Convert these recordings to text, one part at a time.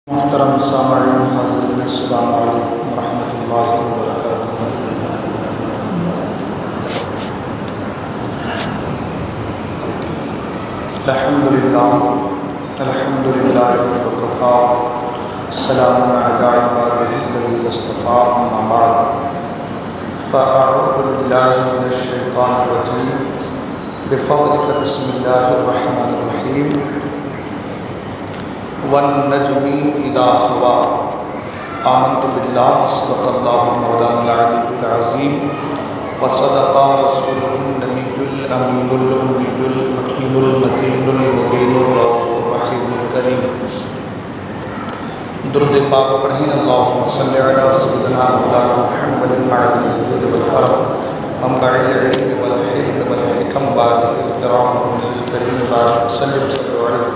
محترم سامعین حاضرین السلام علیکم ورحمۃ اللہ وبرکاتہ۔ الحمد للہ وکفا سلام علی عبادہ الذین اصطفیٰ، اما بعد فاعوذ باللہ من الشیطان الرجیم بفضلک بسم اللہ الرحمن الرحیم۔ والنجم اذا ہوا آمنت باللہ صدق اللہ مولانا العلی العظیم وصدق رسولہ النبی الامین الامی المکین المتین المبین الرؤوف الرحیم الکریم۔ درود پاک پڑھیں۔ اللہم صلی علی سیدنا مولانا محمد معدن الجود والکرم منبع العلم والحلم والحکم بالغ الکرام ابن الکریم بارک وسلم صلی علیہ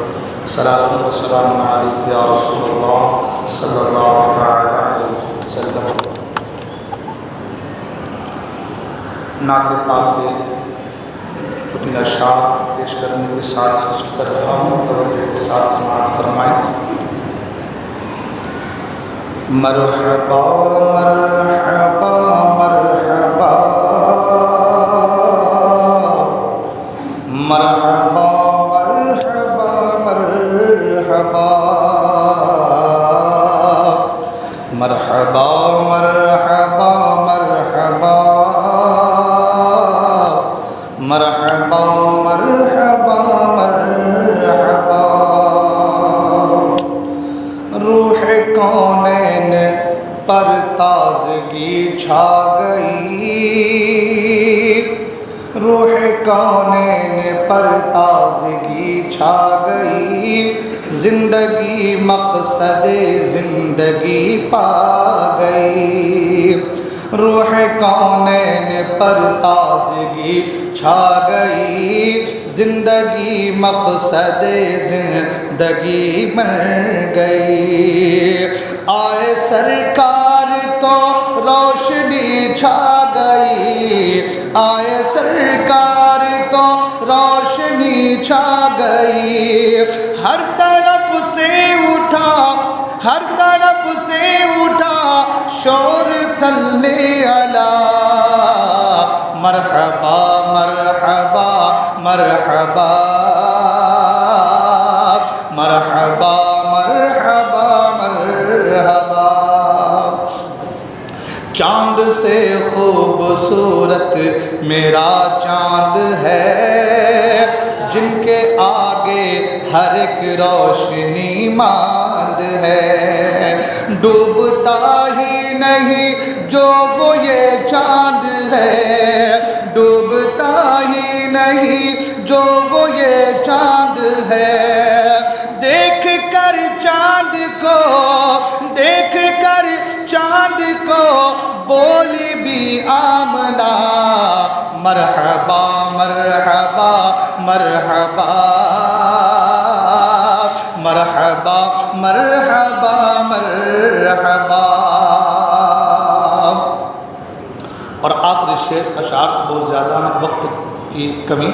صلاۃ و سلام علیک یا رسول اللہ صلی اللہ تعالی علیہ وسلم۔ نعت پاک کے کچھ اشعار پیش کرنے کے ساتھ حاصل کر رہا ہوں، توجہ کے ساتھ سماعت فرمائیں۔ مرحبا مرحبا مرحبا مرحبا مرحبا مرحبا مرحبا مرحبا مرحبا مرحبا مرحبا۔ روح کونین پر تازگی چھا گئی، روح کونین پر تازگی چھا گئی، زندگی مقصد زندگی پا گئی۔ روح کونین پر تازگی چھا گئی، زندگی مقصد زندگی بن گئی۔ آئے سرکار تو روشنی چھا گئی، آئے سرکار تو روشنی چھا گئی۔ ہر طرف سے اٹھا، ہر طرف سے اٹھا شور صلی علی مرحبا مرحبا مرحبا مرحبا مرحبا مرحبا۔ چاند سے خوبصورت میرا چاند ہے، جن کے آگے ہر ایک روشنی ماند ہے۔ ڈوبتا ہی نہیں جو وہ یہ چاند ہے، ڈوبتا ہی نہیں جو وہ یہ چاند ہے۔ دیکھ کر چاند کو، دیکھ کر چاند کو بولی بھی آمنہ مرحبا مرحبا مرحبا مرحبا مرحبا مرحبا۔ اور آخری شعر، اشعار تو بہت زیادہ ہیں، وقت کی کمی،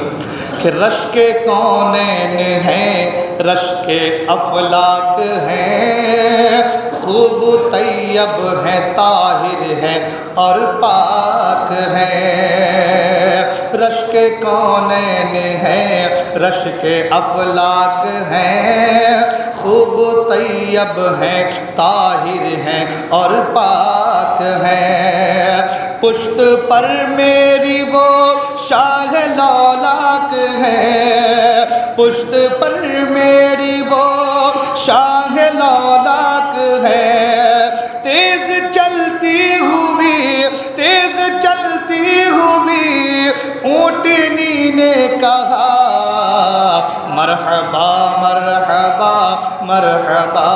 کہ رشک کونین ہیں، رشک افلاک ہیں، خوب طیب ہیں، طاہر ہیں اور پاک ہیں۔ رشک کونین ہیں، رشک افلاک ہیں، خوب طیب ہیں، طاہر ہیں اور پاک ہیں۔ پشت پر میری وہ شاہ لولاک ہے، پشت پر میری وہ شاہ لولاک ہے۔ تیز چلتی ہوئی، تیز چلتی ہوئی اونٹنی نے کہا مرحبا مرحبا مرحبا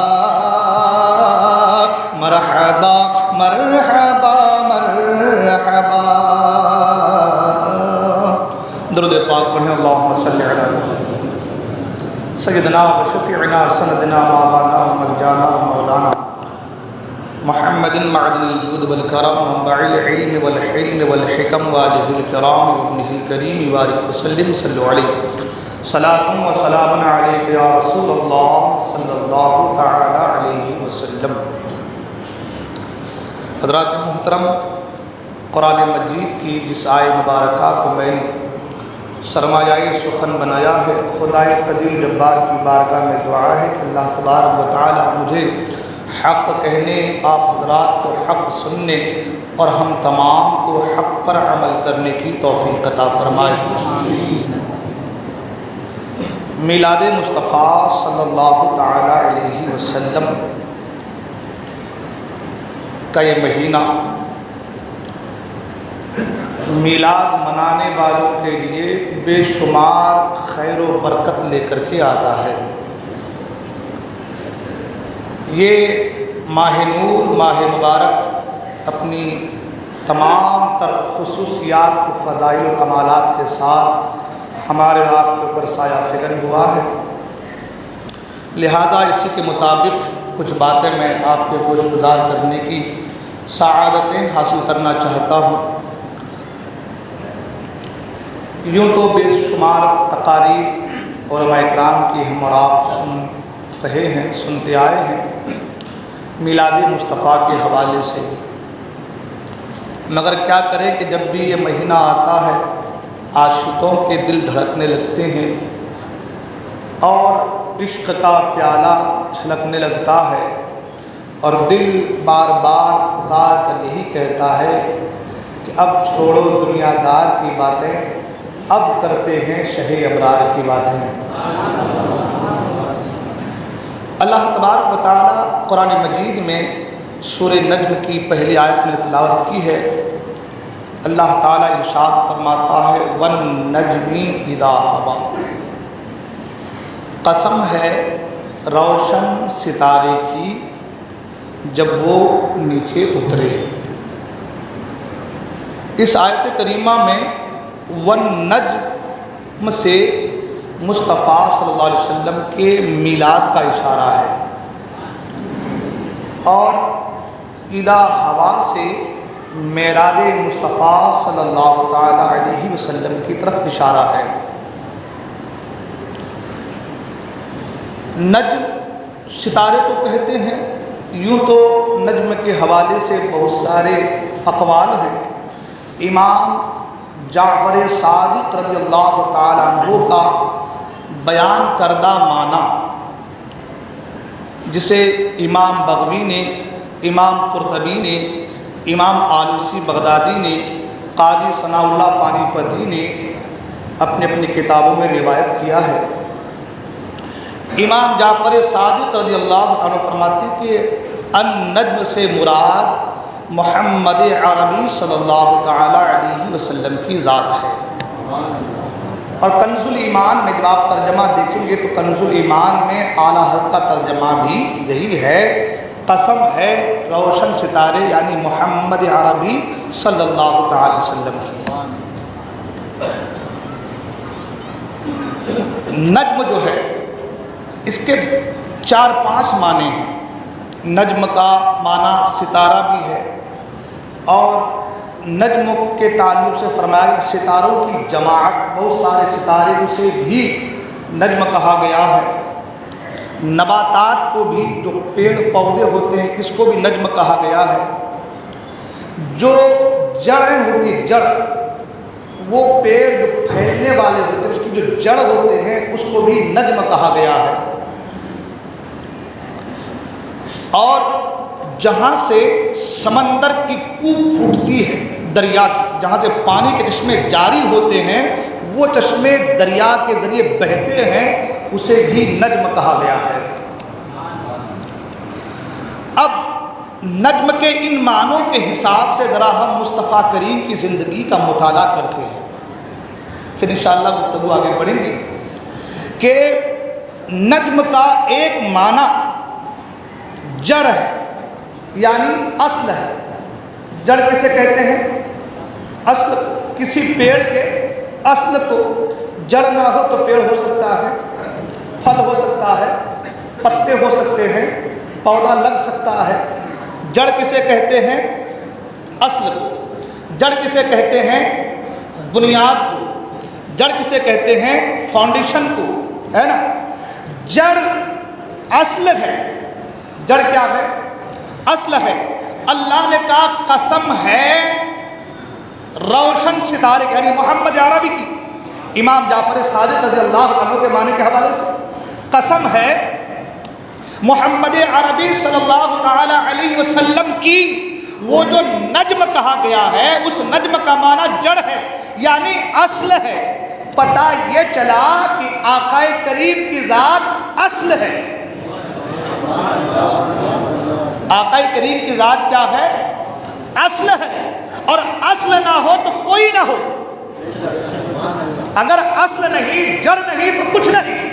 مرحبا مرحبا مرحبا۔ درود پاک پڑھیں۔ اللہم صلی علی سیدنا و شفیعنا سندنا مولانا و ملجانا و مولانا محمد معدن الجود والکرم منبع العلم والحلم والحکم والہ الکرام ابنہ الکریم بارک وسلم صلی علیہ صلاۃ و سلام علیک یا رسول اللہ صلی اللہ تعالی علیہ وسلم۔ حضرات محترم، قرآن مجید کی جس آیہ مبارکہ کو میں نے سرمایہ سخن بنایا ہے، خدائے قدیر جبار کی بارگاہ میں دعا ہے کہ اللہ تبارک و تعالی مجھے حق کہنے، آپ حضرات کو حق سننے اور ہم تمام کو حق پر عمل کرنے کی توفیق عطا فرمائے۔ میلاد مصطفیٰ صلی اللہ تعالی علیہ وسلم کا یہ مہینہ میلاد منانے والوں کے لیے بے شمار خیر و برکت لے کر کے آتا ہے۔ یہ ماہ نور، ماہ مبارک اپنی تمام تر خصوصیات و فضائل و کمالات کے ساتھ ہمارے آپ کے اوپر سایہ فگن ہوا ہے، لہذا اسی کے مطابق کچھ باتیں میں آپ کے گوش گزار کرنے کی سعادتیں حاصل کرنا چاہتا ہوں۔ یوں تو بے شمار تقاریر علماء اکرام کی ہم اور آپ سن رہے ہیں، سنتے آئے ہیں میلاد مصطفیٰ کے حوالے سے، مگر کیا کریں کہ جب بھی یہ مہینہ آتا ہے عاشقوں کے دل دھڑکنے لگتے ہیں اور عشق کا پیالہ چھلکنے لگتا ہے اور دل بار بار پکار کر یہی کہتا ہے کہ اب چھوڑو دنیا دار کی باتیں، اب کرتے ہیں شہ ابرار کی باتیں۔ اللہ تبارک و تعالی قرآن مجید میں سورہ نجم کی پہلی آیت میں تلاوت کی ہے۔ اللہ تعالیٰ ارشاد فرماتا ہے وَالنَّجْمِ إِذَا هَوَىٰ، قسم ہے روشن ستارے کی جب وہ نیچے اترے۔ اس آیت کریمہ میں وَالنَّجْمِ سے مصطفیٰ صلی اللہ علیہ وسلم کے میلاد کا اشارہ ہے، اور اذا ہوا سے معراج مصطفیٰ صلی اللہ تعالی علیہ وسلم کی طرف اشارہ ہے۔ نجم ستارے کو کہتے ہیں، یوں تو نجم کے حوالے سے بہت سارے اقوال ہیں۔ امام جعفر صادق رضی اللہ تعالیٰ عنہ کا بیان کردہ معنی، جسے امام بغوی نے، امام قرطبی نے، امام آلوسی بغدادی نے، قاضی ثناء اللہ پانی پتی نے اپنی اپنی کتابوں میں روایت کیا ہے۔ امام جعفر صادق رضی اللہ عنہ فرماتے کہ النجم سے مراد محمد عربی صلی اللہ تعالی علیہ وسلم کی ذات ہے۔ اور کنز الایمان میں جب آپ ترجمہ دیکھیں گے تو کنز الایمان میں اعلیٰ حضرت کا ترجمہ بھی یہی ہے، قسم ہے روشن ستارے یعنی محمد عربی صلی اللہ تعالی وسلم کی۔ نجم جو ہے اس کے 4-5 معنی ہیں۔ نجم کا معنی ستارہ بھی ہے، اور نجم کے تعلق سے فرمایا کہ ستاروں کی جماعت، بہت سارے ستارے اسے بھی نجم کہا گیا ہے۔ نباتات کو بھی، جو پیڑ پودے ہوتے ہیں، اس کو بھی نجم کہا گیا ہے۔ جو جڑیں ہوتی، جڑ، وہ پیڑ جو پھیلنے والے ہوتے ہیں اس کی جو جڑ ہوتے ہیں اس کو بھی نجم کہا گیا ہے۔ اور جہاں سے سمندر کی کوپ پھوٹتی ہے، دریا کی، جہاں سے پانی کے چشمے جاری ہوتے ہیں، وہ چشمے دریا کے ذریعے بہتے ہیں، اسے بھی نجم کہا گیا ہے۔ اب نجم کے ان معنوں کے حساب سے ذرا ہم مصطفیٰ کریم کی زندگی کا مطالعہ کرتے ہیں، پھر انشاءاللہ گفتگو آگے بڑھیں گے کہ نجم کا ایک معنی جڑ ہے، یعنی اصل ہے۔ جڑ کسے کہتے ہیں؟ اصل، کسی پیڑ کے اصل کو جڑ نہ ہو تو پیڑ ہو سکتا ہے، پھل ہو سکتا ہے، پتے ہو سکتے ہیں، پودا لگ سکتا ہے۔ جڑ کسے کہتے ہیں؟ اصل کو۔ جڑ کسے کہتے ہیں؟ بنیاد کو۔ جڑ کسے کہتے ہیں؟ فاؤنڈیشن کو، ہے نا، جڑ اصل ہے، جڑ کیا ہے؟ اصل ہے۔ اللہ نے کہا قسم ہے روشن ستارے، یعنی محمد عربی کی، امام جعفر صادق رضی اللہ عنہ کے معنی کے حوالے سے قسم ہے محمد عربی صلی اللہ تعالی علیہ وسلم کی وہ جو نجم کہا گیا ہے، اس نجم کا معنی جڑ ہے، یعنی اصل ہے۔ پتہ یہ چلا کہ آقا کریم کی ذات اصل ہے۔ آقا کریم کی ذات کیا ہے؟ اصل ہے، اور اصل نہ ہو تو کوئی نہ ہو۔ اگر اصل نہیں، جڑ نہیں تو کچھ نہیں۔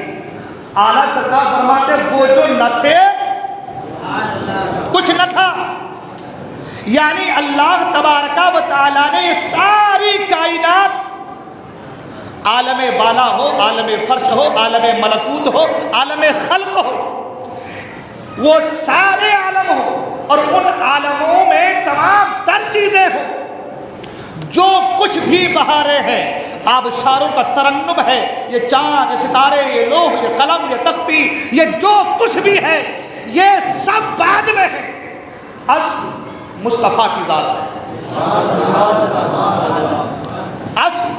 اعلیٰ سرکار فرماتے وہ جو نہ تھے کچھ نہ تھا، یعنی اللہ تبارک و تعالیٰ نے یہ ساری کائنات، عالم بالا ہو، عالم فرش ہو، عالم ملکوت ہو، عالم خلق ہو، وہ سارے عالم ہو، اور ان عالموں میں تمام تر چیزیں ہوں، جو کچھ بھی بہارے ہیں، آبشاروں کا ترنم ہے، یہ چاند، یہ ستارے، یہ لوح، یہ قلم، یہ تختی، یہ جو کچھ بھی ہے، یہ سب بعد میں ہے۔ اصل مصطفیٰ کی ذات ہے، اصل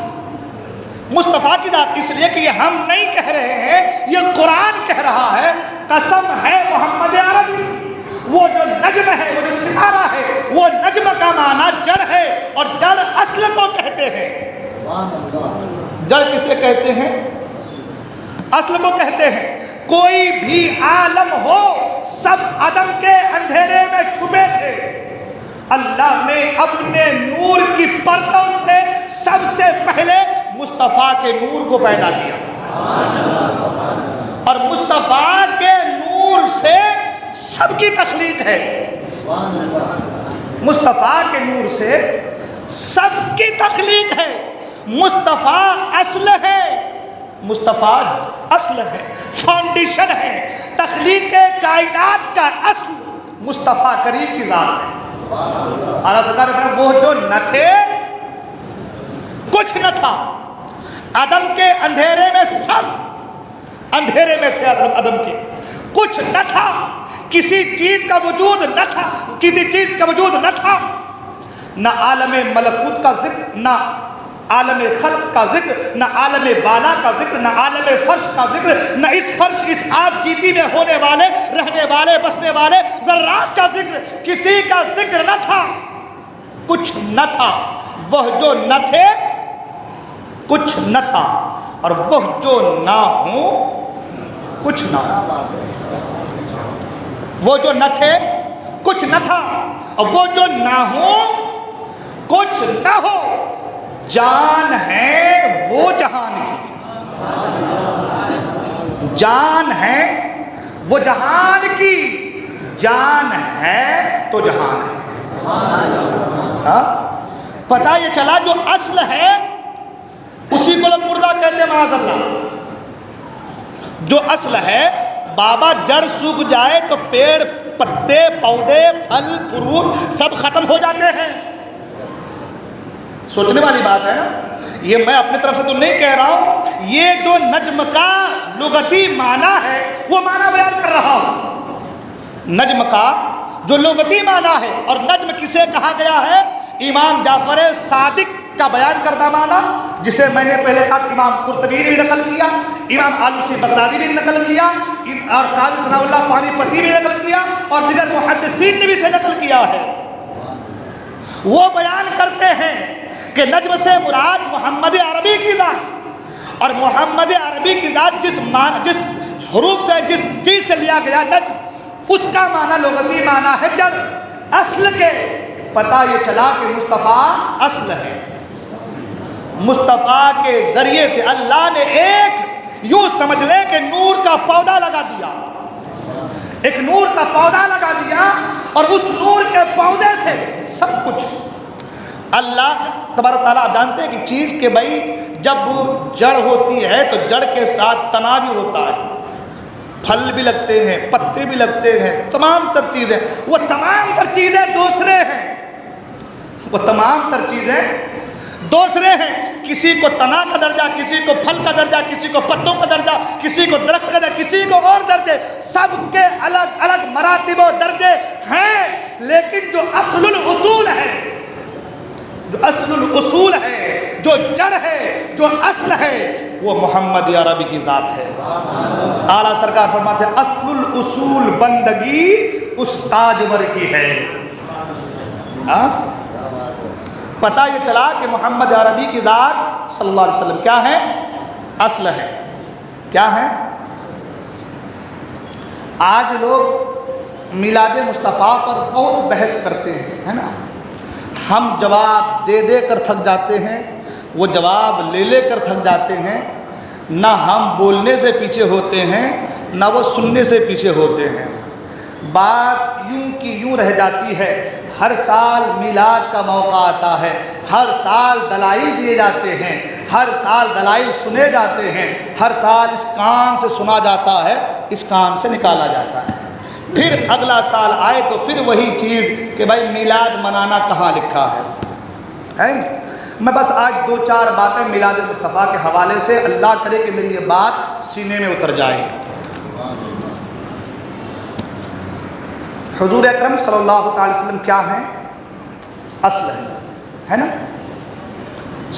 مصطفیٰ کی ذات، اس لیے کہ یہ ہم نہیں کہہ رہے ہیں، یہ قرآن کہہ رہا ہے۔ قسم ہے محمد عربی، وہ جو نجم ہے، وہ جو ستارہ ہے، وہ نجم کا معنی جڑ ہے، اور جڑ اصل کو کہتے ہیں۔ جڑ کسے کہتے ہیں؟ اصل کو کہتے ہیں۔ کوئی بھی عالم ہو، سب عدم کے اندھیرے میں چھپے تھے، اللہ نے اپنے نور کی پرتوں سے سب سے پہلے مصطفیٰ کے نور کو پیدا کیا، اور مصطفیٰ کے نور سے سب کی تخلیق ہے۔ مصطفیٰ کے نور سے سب کی تخلیق ہے۔ مصطفیٰ اصل ہے، مصطفیٰ اصل ہے، فاؤنڈیشن ہے، تخلیق کائنات کا اصل مصطفیٰ کریم کی ذات ہے۔ اعلیٰ سرکار نے فرمایا وہ جو نہ تھے کچھ نہ تھا، عدم کے اندھیرے میں، سب اندھیرے میں تھے، عدم کے کچھ نہ تھا، کسی چیز کا وجود نہ تھا، کسی چیز کا وجود نہ تھا، نہ عالم ملکوت کا ذکر، نہ عالم خلق کا ذکر، نہ عالم بالا کا ذکر، نہ عالم فرش کا ذکر، نہ اس فرش، اس آب گیتی میں ہونے والے، رہنے والے، بسنے والے ذرات کا ذکر، کسی کا ذکر نہ تھا، کچھ نہ تھا۔ وہ جو نہ تھے کچھ نہ تھا، اور وہ جو نہ ہوں کچھ نہ ہو۔ وہ جو نہ تھے کچھ نہ تھا، اور وہ جو نہ ہوں کچھ نہ ہو۔ جان ہے وہ جہان کی، جان ہے وہ جہان کی، جان ہے تو جہان ہے۔ پتہ یہ چلا جو اصل ہے اسی کو لوگ مردہ کہتے ہیں، معاذ اللہ۔ جو اصل ہے، بابا جڑ سوکھ جائے تو پیڑ، پتے، پودے، پھل، فروٹ سب ختم ہو جاتے ہیں۔ سوچنے والی بات ہے نا، یہ میں اپنی طرف سے تو نہیں کہہ رہا ہوں، یہ جو نجم کا لغتی معنی ہے وہ معنی بیان کر رہا ہوں۔ نجم کا جو لغتی معنی ہے، اور نجم کسے کہا گیا ہے؟ امام جعفر صادق کا بیان کردہ معنی، جسے میں نے پہلے کہا امام قرطبی نے بھی نقل کیا، امام آلوسی بغدادی بھی نقل کیا، اور قاضی ثناء اللہ پانی پتی بھی نقل کیا، اور دیگر محدثین نے بھی اسے نقل کیا ہے۔ وہ بیان کرتے ہیں کہ نجم سے مراد محمد عربی کی ذات، اور محمد عربی کی ذات جس حروف سے، جس چیز سے لیا گیا نجم، اس کا معنی لغتی معنی ہے جڑ، اصل کے۔ پتہ یہ چلا کہ مصطفیٰ اصل ہے، مصطفیٰ کے ذریعے سے اللہ نے ایک، یوں سمجھ لے کہ نور کا پودا لگا دیا، ایک نور کا پودا لگا دیا، اور اس نور کے پودے سے سب کچھ اللہ تبارک تعالیٰ۔ آپ جانتے ہیں کہ چیز کہ بھائی جب جڑ ہوتی ہے تو جڑ کے ساتھ تنا بھی ہوتا ہے، پھل بھی لگتے ہیں، پتے بھی لگتے ہیں، تمام تر چیزیں، وہ تمام تر چیزیں دوسرے ہیں، وہ تمام تر چیزیں دوسرے ہیں، کسی کو تنا کا درجہ، کسی کو پھل کا درجہ، کسی کو پتوں کا درجہ، کسی کو درخت کا درجہ، کسی کو اور درجے، سب کے الگ الگ مراتب و درجے ہیں، لیکن جو اصل الاصول ہے، جو اصل الاصول ہے، جو جڑ ہے، جو اصل ہے، وہ محمد عربی کی ذات ہے۔ اعلیٰ سرکار فرماتے ہیں اصل الاصول بندگی اس تاجور کی ہے۔ پتہ یہ چلا کہ محمد عربی کی ذات صلی اللہ علیہ وسلم کیا ہے؟ اصل ہے۔ کیا ہے؟ آج لوگ میلاد مصطفیٰ پر بہت بحث کرتے ہیں، ہے نا؟ ہم جواب دے دے کر تھک جاتے ہیں، وہ جواب لے لے کر تھک جاتے ہیں، نہ ہم بولنے سے پیچھے ہوتے ہیں نہ وہ سننے سے پیچھے ہوتے ہیں۔ بات یوں کی یوں رہ جاتی ہے، ہر سال میلاد کا موقع آتا ہے، ہر سال دلائل دیے جاتے ہیں، ہر سال دلائل سنے جاتے ہیں، ہر سال اس کان سے سنا جاتا ہے، اس کان سے نکالا جاتا ہے، پھر اگلا سال آئے تو پھر وہی چیز کہ بھائی میلاد منانا کہاں لکھا ہے نہیں؟ میں بس آج دو چار باتیں میلاد مصطفیٰ کے حوالے سے، اللہ کرے کہ میری یہ بات سینے میں اتر جائے۔ حضور اکرم صلی اللہ تعالی وسلم کیا ہیں؟ اصل ہے نا؟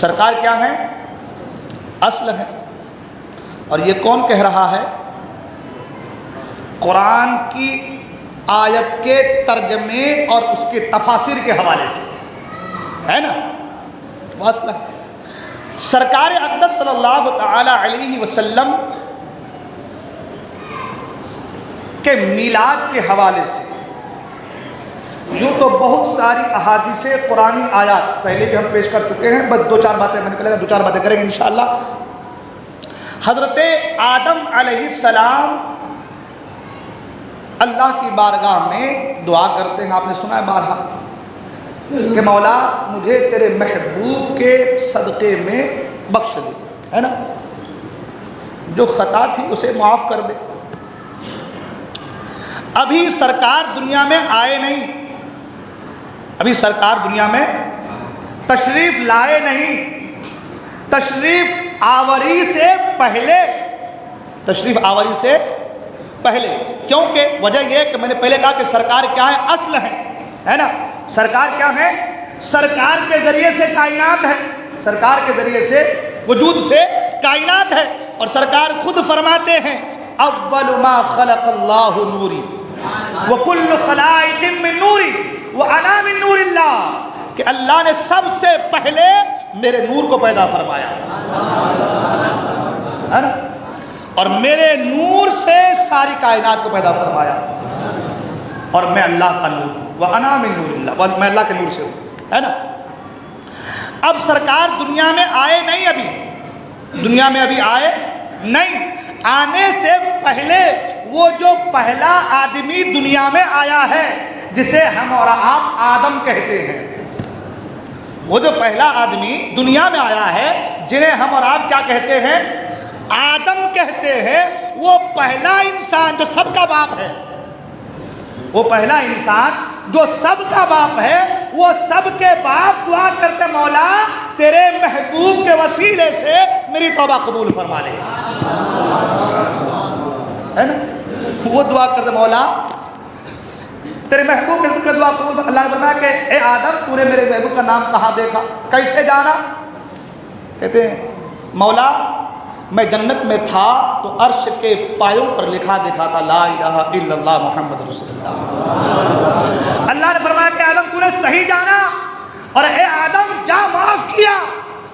سرکار کیا ہیں؟ اصل ہے۔ اور یہ کون کہہ رہا ہے؟ قرآن کی آیت کے ترجمے اور اس کے تفاسیر کے حوالے سے، ہے نا؟ وہ اصل ہے۔ سرکار اقدس صلی اللہ تعالی علیہ وسلم کے میلاد کے حوالے سے یوں تو بہت ساری احادیث قرآنی آیات پہلے بھی ہم پیش کر چکے ہیں، بس دو چار باتیں میں نے کہا دو چار باتیں کریں گے انشاءاللہ۔ حضرت آدم علیہ السلام اللہ کی بارگاہ میں دعا کرتے ہیں، آپ نے سنا ہے بارہا کہ مولا مجھے تیرے محبوب کے صدقے میں بخش دے، ہے نا؟ جو خطا تھی اسے معاف کر دے۔ ابھی سرکار دنیا میں آئے نہیں، ابھی سرکار دنیا میں تشریف لائے نہیں، تشریف آوری سے پہلے، تشریف آوری سے پہلے، کیونکہ وجہ یہ کہ میں نے پہلے کہا کہ سرکار کیا ہے؟ اصل ہے نا؟ سرکار کیا ہے؟ سرکار کے ذریعے سے کائنات ہے، سرکار کے ذریعے سے وجود سے کائنات ہے، اور سرکار خود فرماتے ہیں اول ما خلق اللہ نوری وکل خلائق من نوری وانا من نور اللہ، کہ اللہ نے سب سے پہلے میرے نور کو پیدا فرمایا، ہے نا؟ اور میرے نور سے ساری کائنات کو پیدا فرمایا، اور میں اللہ کا نور ہوں، وَأَنَا مِن نُورِ اللَّهِ، میں اللہ کے نور سے ہوں، ہے نا؟ اب سرکار دنیا میں آئے نہیں، ابھی دنیا میں ابھی آئے نہیں، آنے سے پہلے وہ جو پہلا آدمی دنیا میں آیا ہے جسے ہم اور آپ آدم کہتے ہیں، وہ جو پہلا آدمی دنیا میں آیا ہے جنہیں ہم اور آپ کیا کہتے ہیں؟ آدم کہتے ہیں، وہ پہلا انسان جو سب کا باپ ہے، وہ پہلا انسان جو سب کا باپ ہے، وہ سب کے باپ دعا کرتے مولا تیرے محبوب کے وسیلے سے میری توبہ قبول فرما لے، ہے نا؟ وہ دعا کرتے مولا تیرے محبوب کے ذکر دعا قبول۔ اللہ نے فرمایا کہ اے آدم تو نے میرے محبوب کا نام کہاں دیکھا، کیسے جانا؟ کہتے ہیں مولا میں جنت میں تھا تو عرش کے پایوں پر لکھا دیکھا تھا لا الہ الا اللہ محمد رسول اللہ۔ اللہ نے فرمایا کہ آدم تو نے صحیح جانا، اور اے آدم جا معاف کیا،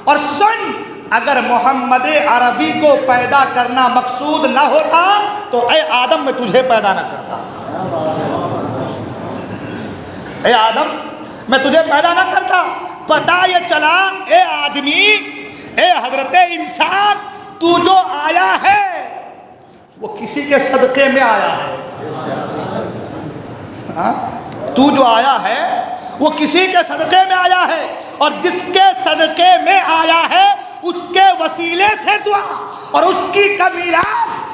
اور سن اگر محمد عربی کو پیدا کرنا مقصود نہ ہوتا تو اے آدم میں تجھے پیدا نہ کرتا، اے آدم میں تجھے پیدا نہ کرتا۔ پتہ یہ چلا اے آدمی، اے حضرت انسان، تو جو آیا ہے وہ کسی کے صدقے میں آیا ہے، تو جو آیا ہے وہ کسی کے صدقے میں آیا ہے، اور جس کے صدقے میں آیا ہے اس کے وسیلے سے دعا، اور اس کی میلاد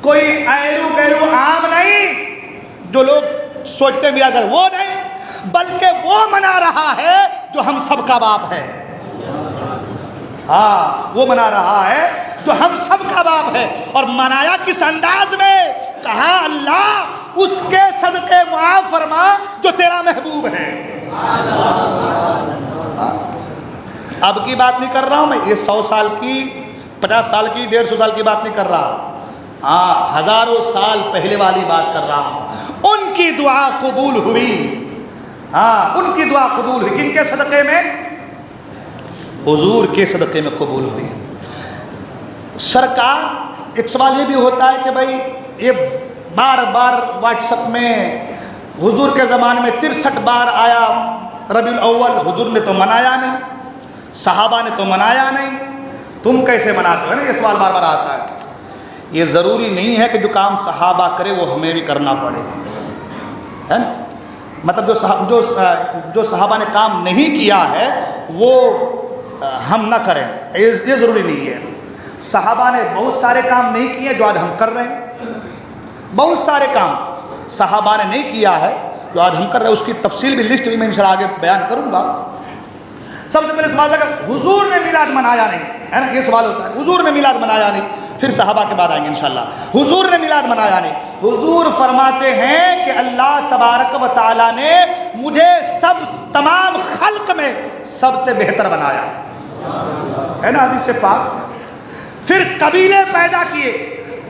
کوئی ایرو گیرو عام نہیں جو لوگ سوچتے میلاد وہ نہیں، بلکہ وہ منا رہا ہے جو ہم سب کا باپ ہے، ہاں وہ منا رہا ہے جو ہم سب کا باپ ہے. اور منایا کس انداز میں؟ کہا اللہ اس کے صدقے معاف فرما جو تیرا محبوب ہے. اب کی بات نہیں کر رہا ہوں میں، یہ 100 سال کی 50 سال کی 150 سال کی بات نہیں کر رہا، ہاں ہزاروں سال پہلے والی بات کر رہا ہوں. ان کی دعا قبول ہوئی، ہاں ان کی دعا قبول ہوئی. کن کے صدقے میں؟ حضور کے صدقے میں قبول ہوئی. سرکار ایک سوال یہ بھی ہوتا ہے کہ بھائی یہ بار بار واٹس ایپ میں حضور کے زمانے میں 63 بار آیا ربیع الاول، حضور نے تو منایا نہیں، صحابہ نے تو منایا نہیں، تم کیسے مناتے ہو؟ نا یہ سوال بار بار آتا ہے. یہ ضروری نہیں ہے کہ جو کام صحابہ کرے وہ ہمیں بھی کرنا پڑے، ہے نا. مطلب جو صحابہ نے کام نہیں کیا ہے وہ ہم نہ کریں، یہ ضروری نہیں ہے. صحابہ نے بہت سارے کام نہیں کیے جو آج ہم کر رہے ہیں. بہت سارے کام صحابہ نے نہیں کیا ہے جو آج ہم کر رہے ہیں. اس کی تفصیل بھی لسٹ بھی میں انشاءاللہ آگے بیان کروں گا. سب سے پہلے سوال ہے کہ حضور نے میلاد منایا نہیں، ہے نا. یہ سوال ہوتا ہے حضور نے میلاد منایا نہیں، پھر صحابہ کے بعد آئیں گے انشاءاللہ. حضور نے میلاد منایا نہیں. حضور فرماتے ہیں کہ اللہ تبارک و تعالیٰ نے مجھے تمام خلق میں سب سے بہتر بنایا، ہے نا حدیث پاک. پھر قبیلے پیدا کیے،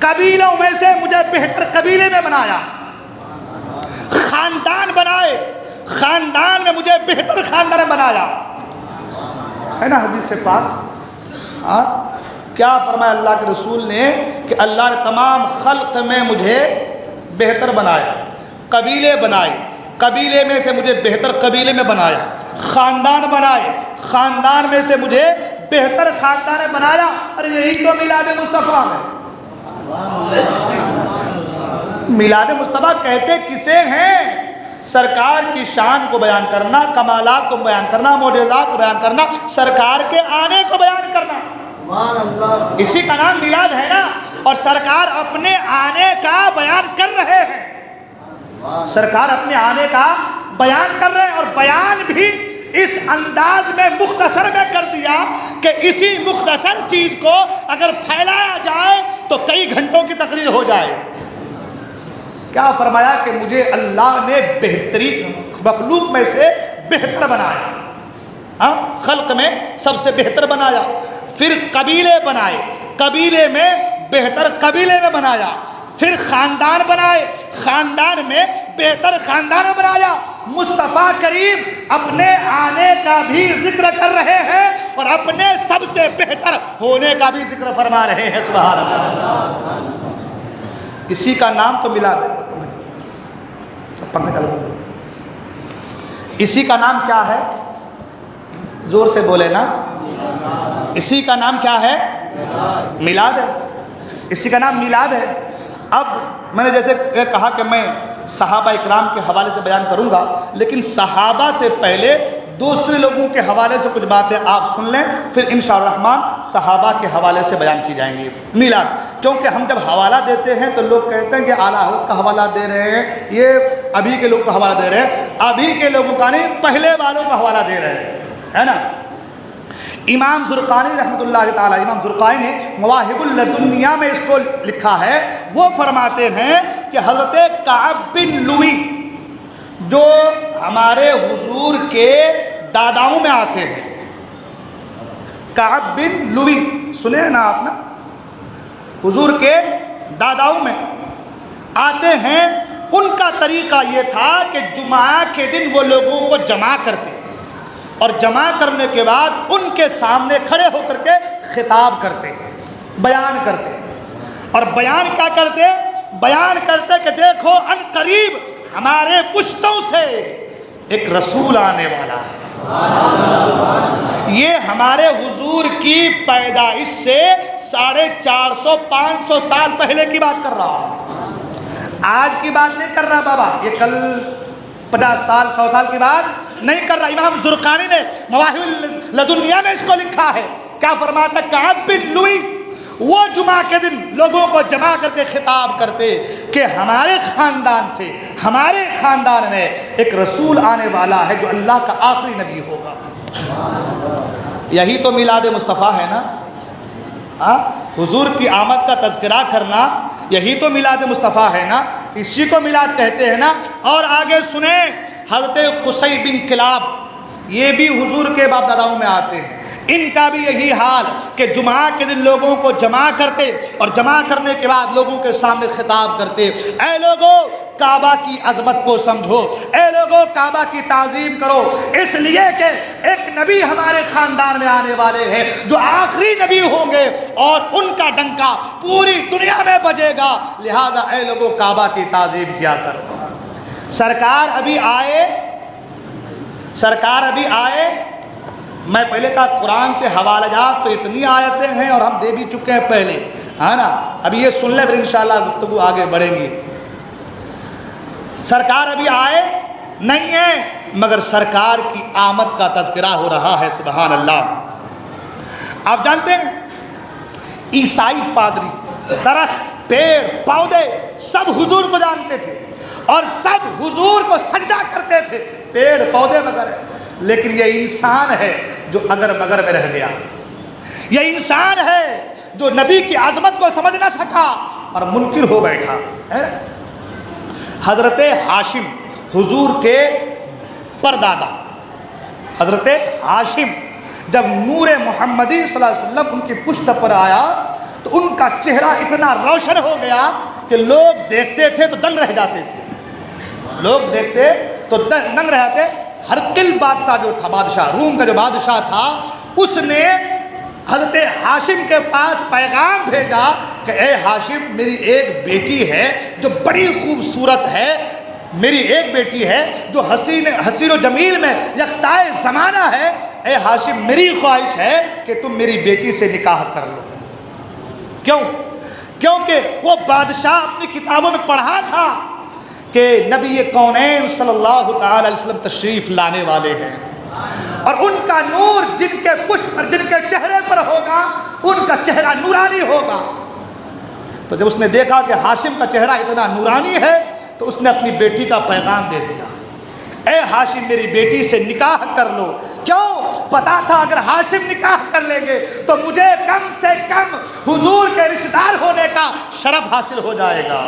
قبیلوں میں سے مجھے بہتر قبیلے میں بنایا. خاندان بنائے، خاندان میں مجھے بہتر خاندان میں بنایا، ہے نا حدیث پاک. ہاں کیا فرمایا اللہ کے رسول نے کہ اللہ نے تمام خلق میں مجھے بہتر بنایا. قبیلے بنائے، قبیلے میں سے مجھے بہتر قبیلے میں بنایا. خاندان بنائے، خاندان میں سے مجھے بہتر خاندان میں بنایا. اور یہی تو میلاد مصطفیٰ ہے. میلاد مصطفیٰ کہتے کسے ہیں؟ سرکار کی شان کو بیان کرنا، کمالات کو بیان کرنا، معجزات کو بیان کرنا، سرکار کے آنے کو بیان کرنا، اسی کا نام میلاد ہے نا. اور سرکار اپنے آنے کا بیان کر رہے ہیں، سرکار اپنے آنے کا بیان کر رہے ہیں. اور بیان بھی اس انداز میں مختصر میں کر دیا کہ اسی مختصر چیز کو اگر پھیلایا جائے تو کئی گھنٹوں کی تقریر ہو جائے. کیا فرمایا کہ مجھے اللہ نے بہترین مخلوق میں سے بہتر بنایا، ہاں خلق میں سب سے بہتر بنایا. پھر قبیلے بنائے، قبیلے میں بہتر قبیلے میں بنایا. پھر خاندان بنائے، خاندان میں بہتر خاندان میں بنایا. مصطفیٰ کریم اپنے آنے کا بھی ذکر کر رہے ہیں اور اپنے سب سے بہتر ہونے کا بھی ذکر فرما رہے ہیں. سبحان اللہ. اسی کا نام تو میلاد ہے. اسی کا نام کیا ہے؟ زور سے بولے نا. اسی کا نام کیا ہے؟ میلاد ہے. اسی کا نام میلاد ہے. اب میں نے جیسے کہا کہ میں صحابہ اکرام کے حوالے سے بیان کروں گا، لیکن صحابہ سے پہلے دوسرے لوگوں کے حوالے سے کچھ باتیں آپ سن لیں، پھر انشاءاللہ الرحمن صحابہ کے حوالے سے بیان کی جائیں گی. میلاد، کیونکہ ہم جب حوالہ دیتے ہیں تو لوگ کہتے ہیں کہ اعلیٰ حضرت کا حوالہ دے رہے ہیں، یہ ابھی کے لوگ کا حوالہ دے رہے ہیں. ابھی کے لوگوں کا نہیں، پہلے والوں کا حوالہ دے رہے ہیں، ہے نا. امام زرقانی رحمۃ اللہ تعالی، امام زرقانی نے مواہب اللدنیہ میں اس کو لکھا ہے. وہ فرماتے ہیں کہ حضرت کعب بن لوئی جو ہمارے حضور کے داداؤں میں آتے ہیں، کعب بن لوئی سنے نا آپ نا، حضور کے داداؤں میں آتے ہیں. ان کا طریقہ یہ تھا کہ جمعہ کے دن وہ لوگوں کو جمع کرتے اور جمع کرنے کے بعد ان کے سامنے کھڑے ہو کر کے خطاب کرتے، بیان کرتے. اور بیان کیا کرتے؟ بیان کرتے کہ دیکھو ان قریب ہمارے پشتوں سے ایک رسول آنے والا ہے. یہ ہمارے حضور کی پیدائش سے 450-500 سال پہلے کی بات کر رہا ہوں، آج کی بات نہیں کر رہا بابا. یہ کل 50 سال 100 سال کی بات نہیں کر رہا. امام زرقانی نے مواہب لدنیہ میں اس کو لکھا ہے. کیا فرماتا؟ کعب بن لوئی وہ جمعہ کے دن لوگوں کو جمع کر کے خطاب کرتے کہ ہمارے خاندان سے، ہمارے خاندان میں ایک رسول آنے والا ہے جو اللہ کا آخری نبی ہوگا. یہی تو میلاد مصطفیٰ ہے نا، حضور کی آمد کا تذکرہ کرنا یہی تو میلاد مصطفیٰ ہے نا، اسی کو میلاد کہتے ہیں نا۔ اور آگے سنیں، حضرت قصی بن کلاب یہ بھی حضور کے باپ داداؤں میں آتے ہیں، ان کا بھی یہی حال کہ جمعہ کے دن لوگوں کو جمع کرتے اور جمع کرنے کے بعد لوگوں کے سامنے خطاب کرتے، اے لوگوں کعبہ کی عظمت کو سمجھو، اے لوگوں کعبہ کی تعظیم کرو، اس لیے کہ ایک نبی ہمارے خاندان میں آنے والے ہیں جو آخری نبی ہوں گے اور ان کا ڈنکا پوری دنیا میں بجے گا، لہذا اے لوگوں کعبہ کی تعظیم کیا کرو۔ سرکار ابھی آئے، میں پہلے کہا قرآن سے حوالہ جات تو اتنی آیتیں ہیں اور ہم دے بھی چکے ہیں پہلے، ہے نا، ابھی یہ سن لیں پھر انشاءاللہ گفتگو آگے بڑھیں گی۔ سرکار ابھی آئے نہیں ہیں مگر سرکار کی آمد کا تذکرہ ہو رہا ہے، سبحان اللہ۔ آپ جانتے ہیں عیسائی پادری درخت پیڑ پودے سب حضور کو جانتے تھے اور سب حضور کو سجدہ کرتے تھے، پیڑ پودے وغیرہ، لیکن یہ انسان ہے جو اگر مگر میں رہ گیا، یہ انسان ہے جو نبی کی عظمت کو سمجھ نہ سکا اور منکر ہو بیٹھا ہے۔ حضرت ہاشم حضور کے پردادا حضرت ہاشم جب نور محمدی صلی اللہ علیہ وسلم ان کی پشت پر آیا تو ان کا چہرہ اتنا روشن ہو گیا کہ لوگ دیکھتے تھے تو دنگ رہ جاتے تھے، لوگ دیکھتے تو دنگ رہ جاتے۔ ہرقل بادشاہ جو تھا، بادشاہ روم کا جو بادشاہ تھا، اس نے حضرت ہاشم کے پاس پیغام بھیجا کہ اے ہاشم میری ایک بیٹی ہے جو بڑی خوبصورت ہے، میری ایک بیٹی ہے جو حسین و جمیل میں یکتائے زمانہ ہے، اے ہاشم میری خواہش ہے کہ تم میری بیٹی سے نکاح کر لو۔ کیونکہ وہ بادشاہ اپنی کتابوں میں پڑھا تھا کہ نبی کونین صلی اللہ تعالی علیہ وسلم تشریف لانے والے ہیں اور ان کا نور جن کے پشت پر جن کے چہرے پر ہوگا ان کا چہرہ نورانی ہوگا۔ تو جب اس نے دیکھا کہ ہاشم کا چہرہ اتنا نورانی ہے تو اس نے اپنی بیٹی کا پیغام دے دیا، اے ہاشم میری بیٹی سے نکاح کر لو۔ کیوں؟ پتا تھا اگر ہاشم نکاح کر لیں گے تو مجھے کم سے کم حضور کے رشتہ دار ہونے کا شرف حاصل ہو جائے گا۔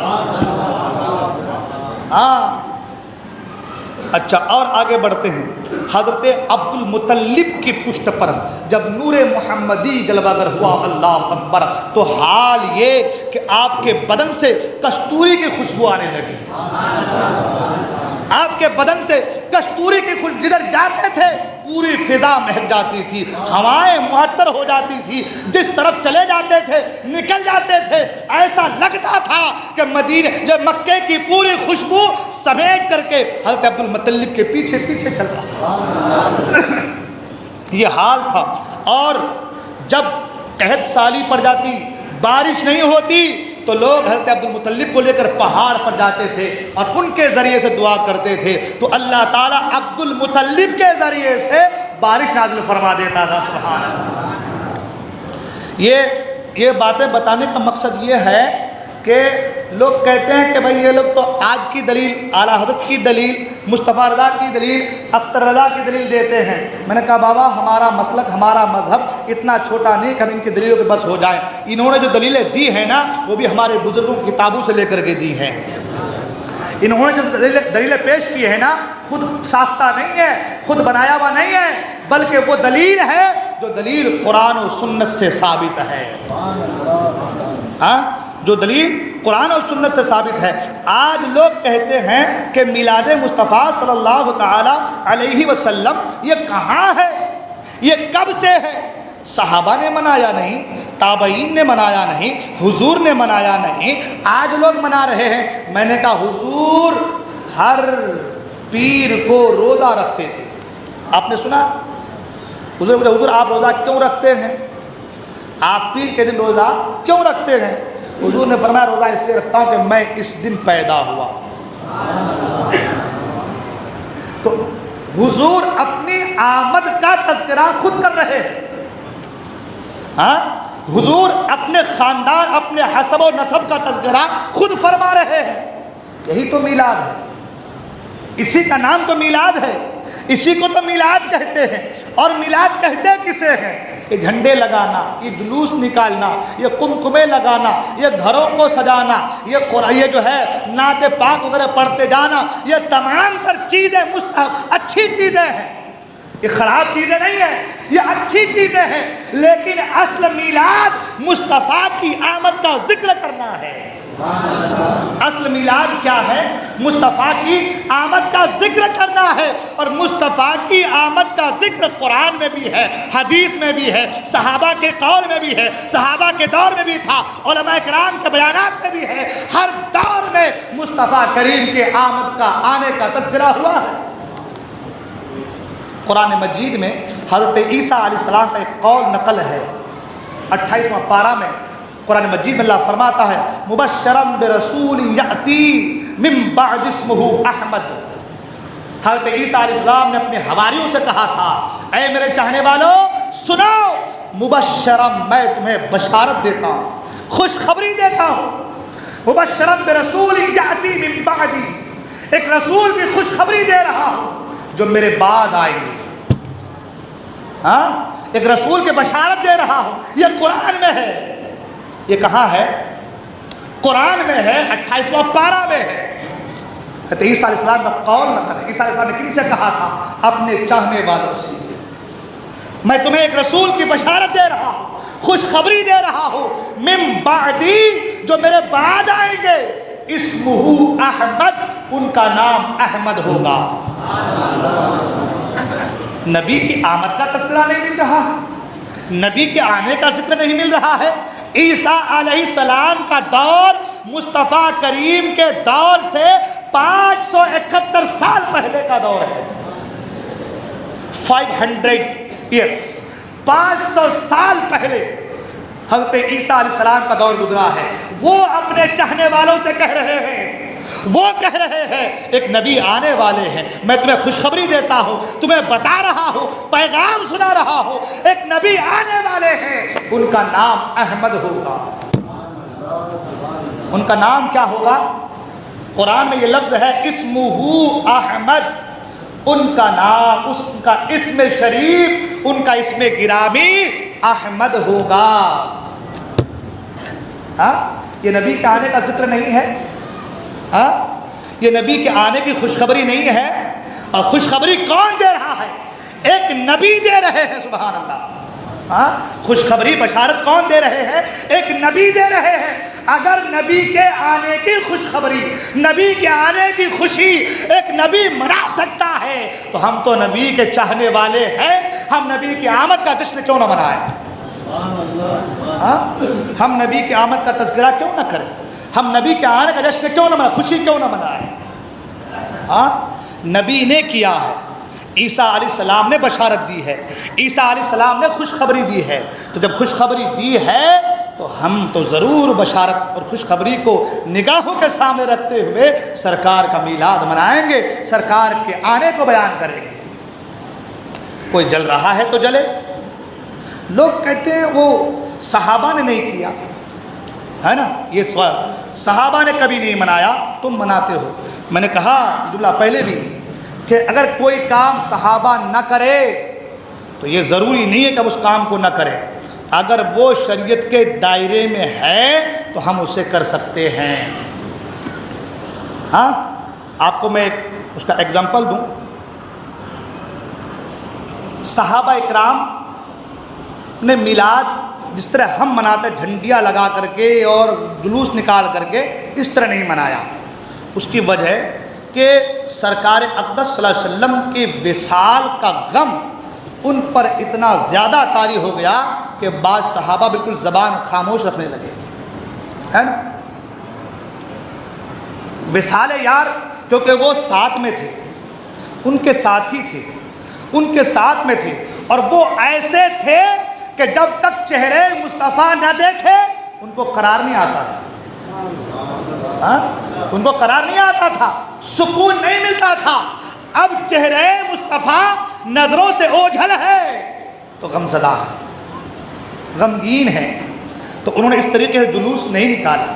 اچھا، اور آگے بڑھتے ہیں۔ حضرت عبد المطلب کی پشت پر جب نور محمدی جلوہ گر ہوا، اللہ اکبر، تو حال یہ کہ آپ کے بدن سے کستوری کی خوشبو آنے لگی، آپ کے بدن سے کستوری کی خوشبو جدھر جاتے تھے پوری فضا مہک جاتی تھی، ہوائیں معطر ہو جاتی تھی، جس طرف چلے جاتے تھے نکل جاتے تھے، ایسا لگتا تھا کہ مدینے جو مکے کی پوری خوشبو سمیٹ کر کے حضرت عبد المطلب کے پیچھے پیچھے چل رہا، یہ حال تھا۔ اور جب قحط سالی پڑ جاتی، بارش نہیں ہوتی، تو لوگ حضرت عبد المطلب کو لے کر پہاڑ پر جاتے تھے اور ان کے ذریعے سے دعا کرتے تھے تو اللہ تعالیٰ عبد المطلب کے ذریعے سے بارش نازل فرما دیتا تھا، سبحان اللہ۔ یہ باتیں بتانے کا مقصد یہ ہے کہ لوگ کہتے ہیں کہ بھائی یہ لوگ تو آج کی دلیل، اعلیٰ حضرت کی دلیل، مصطفیٰ رضا کی دلیل، اختر رضا کی دلیل دیتے ہیں۔ میں نے کہا بابا ہمارا مسلک، ہمارا مذہب اتنا چھوٹا نہیں کہ ہم ان کی دلیلوں پہ بس ہو جائیں۔ انہوں نے جو دلیلیں دی ہیں نا وہ بھی ہمارے بزرگوں کی کتابوں سے لے کر کے دی ہیں۔ انہوں نے جو دلیلیں پیش کی ہیں نا خود ساختہ نہیں ہے، خود بنایا ہوا نہیں ہے، بلکہ وہ دلیل ہے جو دلیل قرآن و سنت سے ثابت ہے، جو دلیل قرآن اور سنت سے ثابت ہے۔ آج لوگ کہتے ہیں کہ میلاد مصطفیٰ صلی اللہ تعالی علیہ وسلم یہ کہاں ہے، یہ کب سے ہے؟ صحابہ نے منایا نہیں، تابعین نے منایا نہیں، حضور نے منایا نہیں، آج لوگ منا رہے ہیں۔ میں نے کہا حضور ہر پیر کو روزہ رکھتے تھے، آپ نے سنا؟ حضور آپ روزہ کیوں رکھتے ہیں؟ آپ پیر کے دن روزہ کیوں رکھتے ہیں؟ حضور نے فرمایا روزہ اس لیے رکھتا ہوں کہ میں اس دن پیدا ہوا۔ تو حضور اپنی آمد کا تذکرہ خود کر رہے ہیں، حضور اپنے خاندان، اپنے حسب و نسب کا تذکرہ خود فرما رہے ہیں۔ یہی تو میلاد ہے، اسی کا نام تو میلاد ہے۔ اسی کو تو میلاد کہتے ہیں۔ اور میلاد کہتے کسے ہیں؟ یہ جھنڈے لگانا، یہ جلوس نکالنا، یہ قمقمے لگانا، یہ گھروں کو سجانا، یہ جو ہے نعت پاک وغیرہ پڑھتے جانا، یہ تمام تر چیزیں اچھی چیزیں ہیں، یہ خراب چیزیں نہیں ہیں، یہ اچھی چیزیں ہیں، لیکن اصل میلاد مصطفیٰ کی آمد کا ذکر کرنا ہے۔ اصل میلاد کیا ہے؟ مصطفیٰ کی آمد کا ذکر کرنا ہے، اور مصطفیٰ کی آمد کا ذکر قرآن میں بھی ہے، حدیث میں بھی ہے، صحابہ کے قول میں بھی ہے، صحابہ کے دور میں بھی تھا، علماء کرام کے بیانات میں بھی ہے، ہر دور میں مصطفیٰ کریم کے آمد کا آنے کا تذکرہ ہوا ہے۔ قرآن مجید میں حضرت عیسیٰ علیہ السلام کا ایک قول نقل ہے، 28واں پارہ میں قرآن مجید میں اللہ فرماتا ہے مبشرم برسول یأتی من بعد اسمہ احمد۔ حضرت عیسیٰ علیہ السلام نے اپنے حواریوں سے کہا تھا، اے میرے چاہنے والوں سنو، مبشرم میں تمہیں بشارت دیتا ہوں، خوشخبری دیتا ہوں، مبشرم برسول یأتی من بعدی، ایک رسول کی خوشخبری دے رہا ہوں جو میرے بعد آئیں گے۔ ہاں، ایک رسول کی بشارت دے رہا ہوں، یہ قرآن میں ہے۔ یہ کہاں ہے؟ قرآن میں ہے، 28واں پارہ میں ہے۔ حضرت عیسیٰ علیہ السلام کا قول نقل ہے۔ عیسیٰ علیہ السلام نے کن سے کہا تھا؟ اپنے چاہنے والوں سے، میں تمہیں ایک رسول کی بشارت دے رہا ہوں، خوشخبری دے رہا ہوں، من بعدی، جو میرے بعد آئیں گے، اسمہ احمد، ان کا نام احمد ہوگا۔ نبی کی آمد کا تذکرہ نہیں مل رہا ہے، نبی کے آنے کا ذکر نہیں مل رہا ہے۔ عیسیٰ علیہ السلام کا دور مصطفیٰ کریم کے دور سے 571 سال پہلے کا دور ہے، 500 ایئرس، 500 سال پہلے حضرت عیسیٰ علیہ السلام کا دور گزرا ہے۔ وہ اپنے چاہنے والوں سے کہہ رہے ہیں، وہ کہہ رہے ہیں ایک نبی آنے والے ہیں، میں تمہیں خوشخبری دیتا ہوں، تمہیں بتا رہا ہوں، پیغام سنا رہا ہوں، ایک نبی آنے والے ہیں، ان کا نام احمد ہوگا۔ ان کا نام کیا ہوگا؟ قرآن میں یہ لفظ ہے اسمہ احمد، ان کا نام، اس کا اسم شریف، ان کا اسم گرامی احمد ہوگا۔ ہاں، یہ نبی کے آنے کا ذکر نہیں ہے، ہاں، یہ نبی کے آنے کی خوشخبری نہیں ہے۔ اور خوشخبری کون دے رہا ہے؟ ایک نبی دے رہے ہیں، سبحان اللہ۔ ہاں، خوشخبری بشارت کون دے رہے ہیں؟ ایک نبی دے رہے ہیں۔ اگر نبی کے آنے کی خوشخبری، نبی کے آنے کی خوشی ایک نبی منا سکتا ہے تو ہم تو نبی کے چاہنے والے ہیں، ہم نبی کی آمد کا جشن کیوں نہ منائیں؟ ہاں، ہم نبی کی آمد کا تذکرہ کیوں نہ کریں؟ ہم نبی کے آنے کا جشن کیوں نہ منائیں؟ خوشی کیوں نہ منائیں؟ ہاں، نبی نے کیا ہے، عیسیٰ علیہ السلام نے بشارت دی ہے، عیسیٰ علیہ السلام نے خوشخبری دی ہے، تو جب خوشخبری دی ہے تو ہم تو ضرور بشارت اور خوشخبری کو نگاہوں کے سامنے رکھتے ہوئے سرکار کا میلاد منائیں گے، سرکار کے آنے کو بیان کریں گے۔ کوئی جل رہا ہے تو جلے۔ لوگ کہتے ہیں وہ صحابہ نے نہیں کیا، ہے نا، یہ سوال صحابہ نے کبھی نہیں منایا، تم مناتے ہو۔ میں نے کہا جملہ پہلے بھی کہ اگر کوئی کام صحابہ نہ کرے تو یہ ضروری نہیں ہے کہ ہم اس کام کو نہ کریں، اگر وہ شریعت کے دائرے میں ہے تو ہم اسے کر سکتے ہیں۔ ہاں، آپ کو میں اس کا ایگزامپل دوں۔ صحابہ اکرام نے میلاد جس طرح ہم مناتے جھنڈیاں لگا کر کے اور جلوس نکال کر کے، اس طرح نہیں منایا۔ اس کی وجہ کہ سرکار اقدس صلی اللہ علیہ وسلم کے وصال کا غم ان پر اتنا زیادہ طاری ہو گیا کہ بعض صحابہ بالکل زبان خاموش رکھنے لگے، ہے نا۔ وصال یار، کیونکہ وہ ساتھ میں تھے، ان کے ساتھی تھے، ان کے ساتھ میں تھے، اور وہ ایسے تھے کہ جب تک چہرے مصطفیٰ نہ دیکھے ان کو قرار نہیں آتا تھا، ہاں، ان کو قرار نہیں آتا تھا، سکون نہیں ملتا تھا۔ اب چہرے مصطفیٰ نظروں سے اوجھل ہے تو غم زدہ ہے، غمگین ہے، تو انہوں نے اس طریقے سے جلوس نہیں نکالا،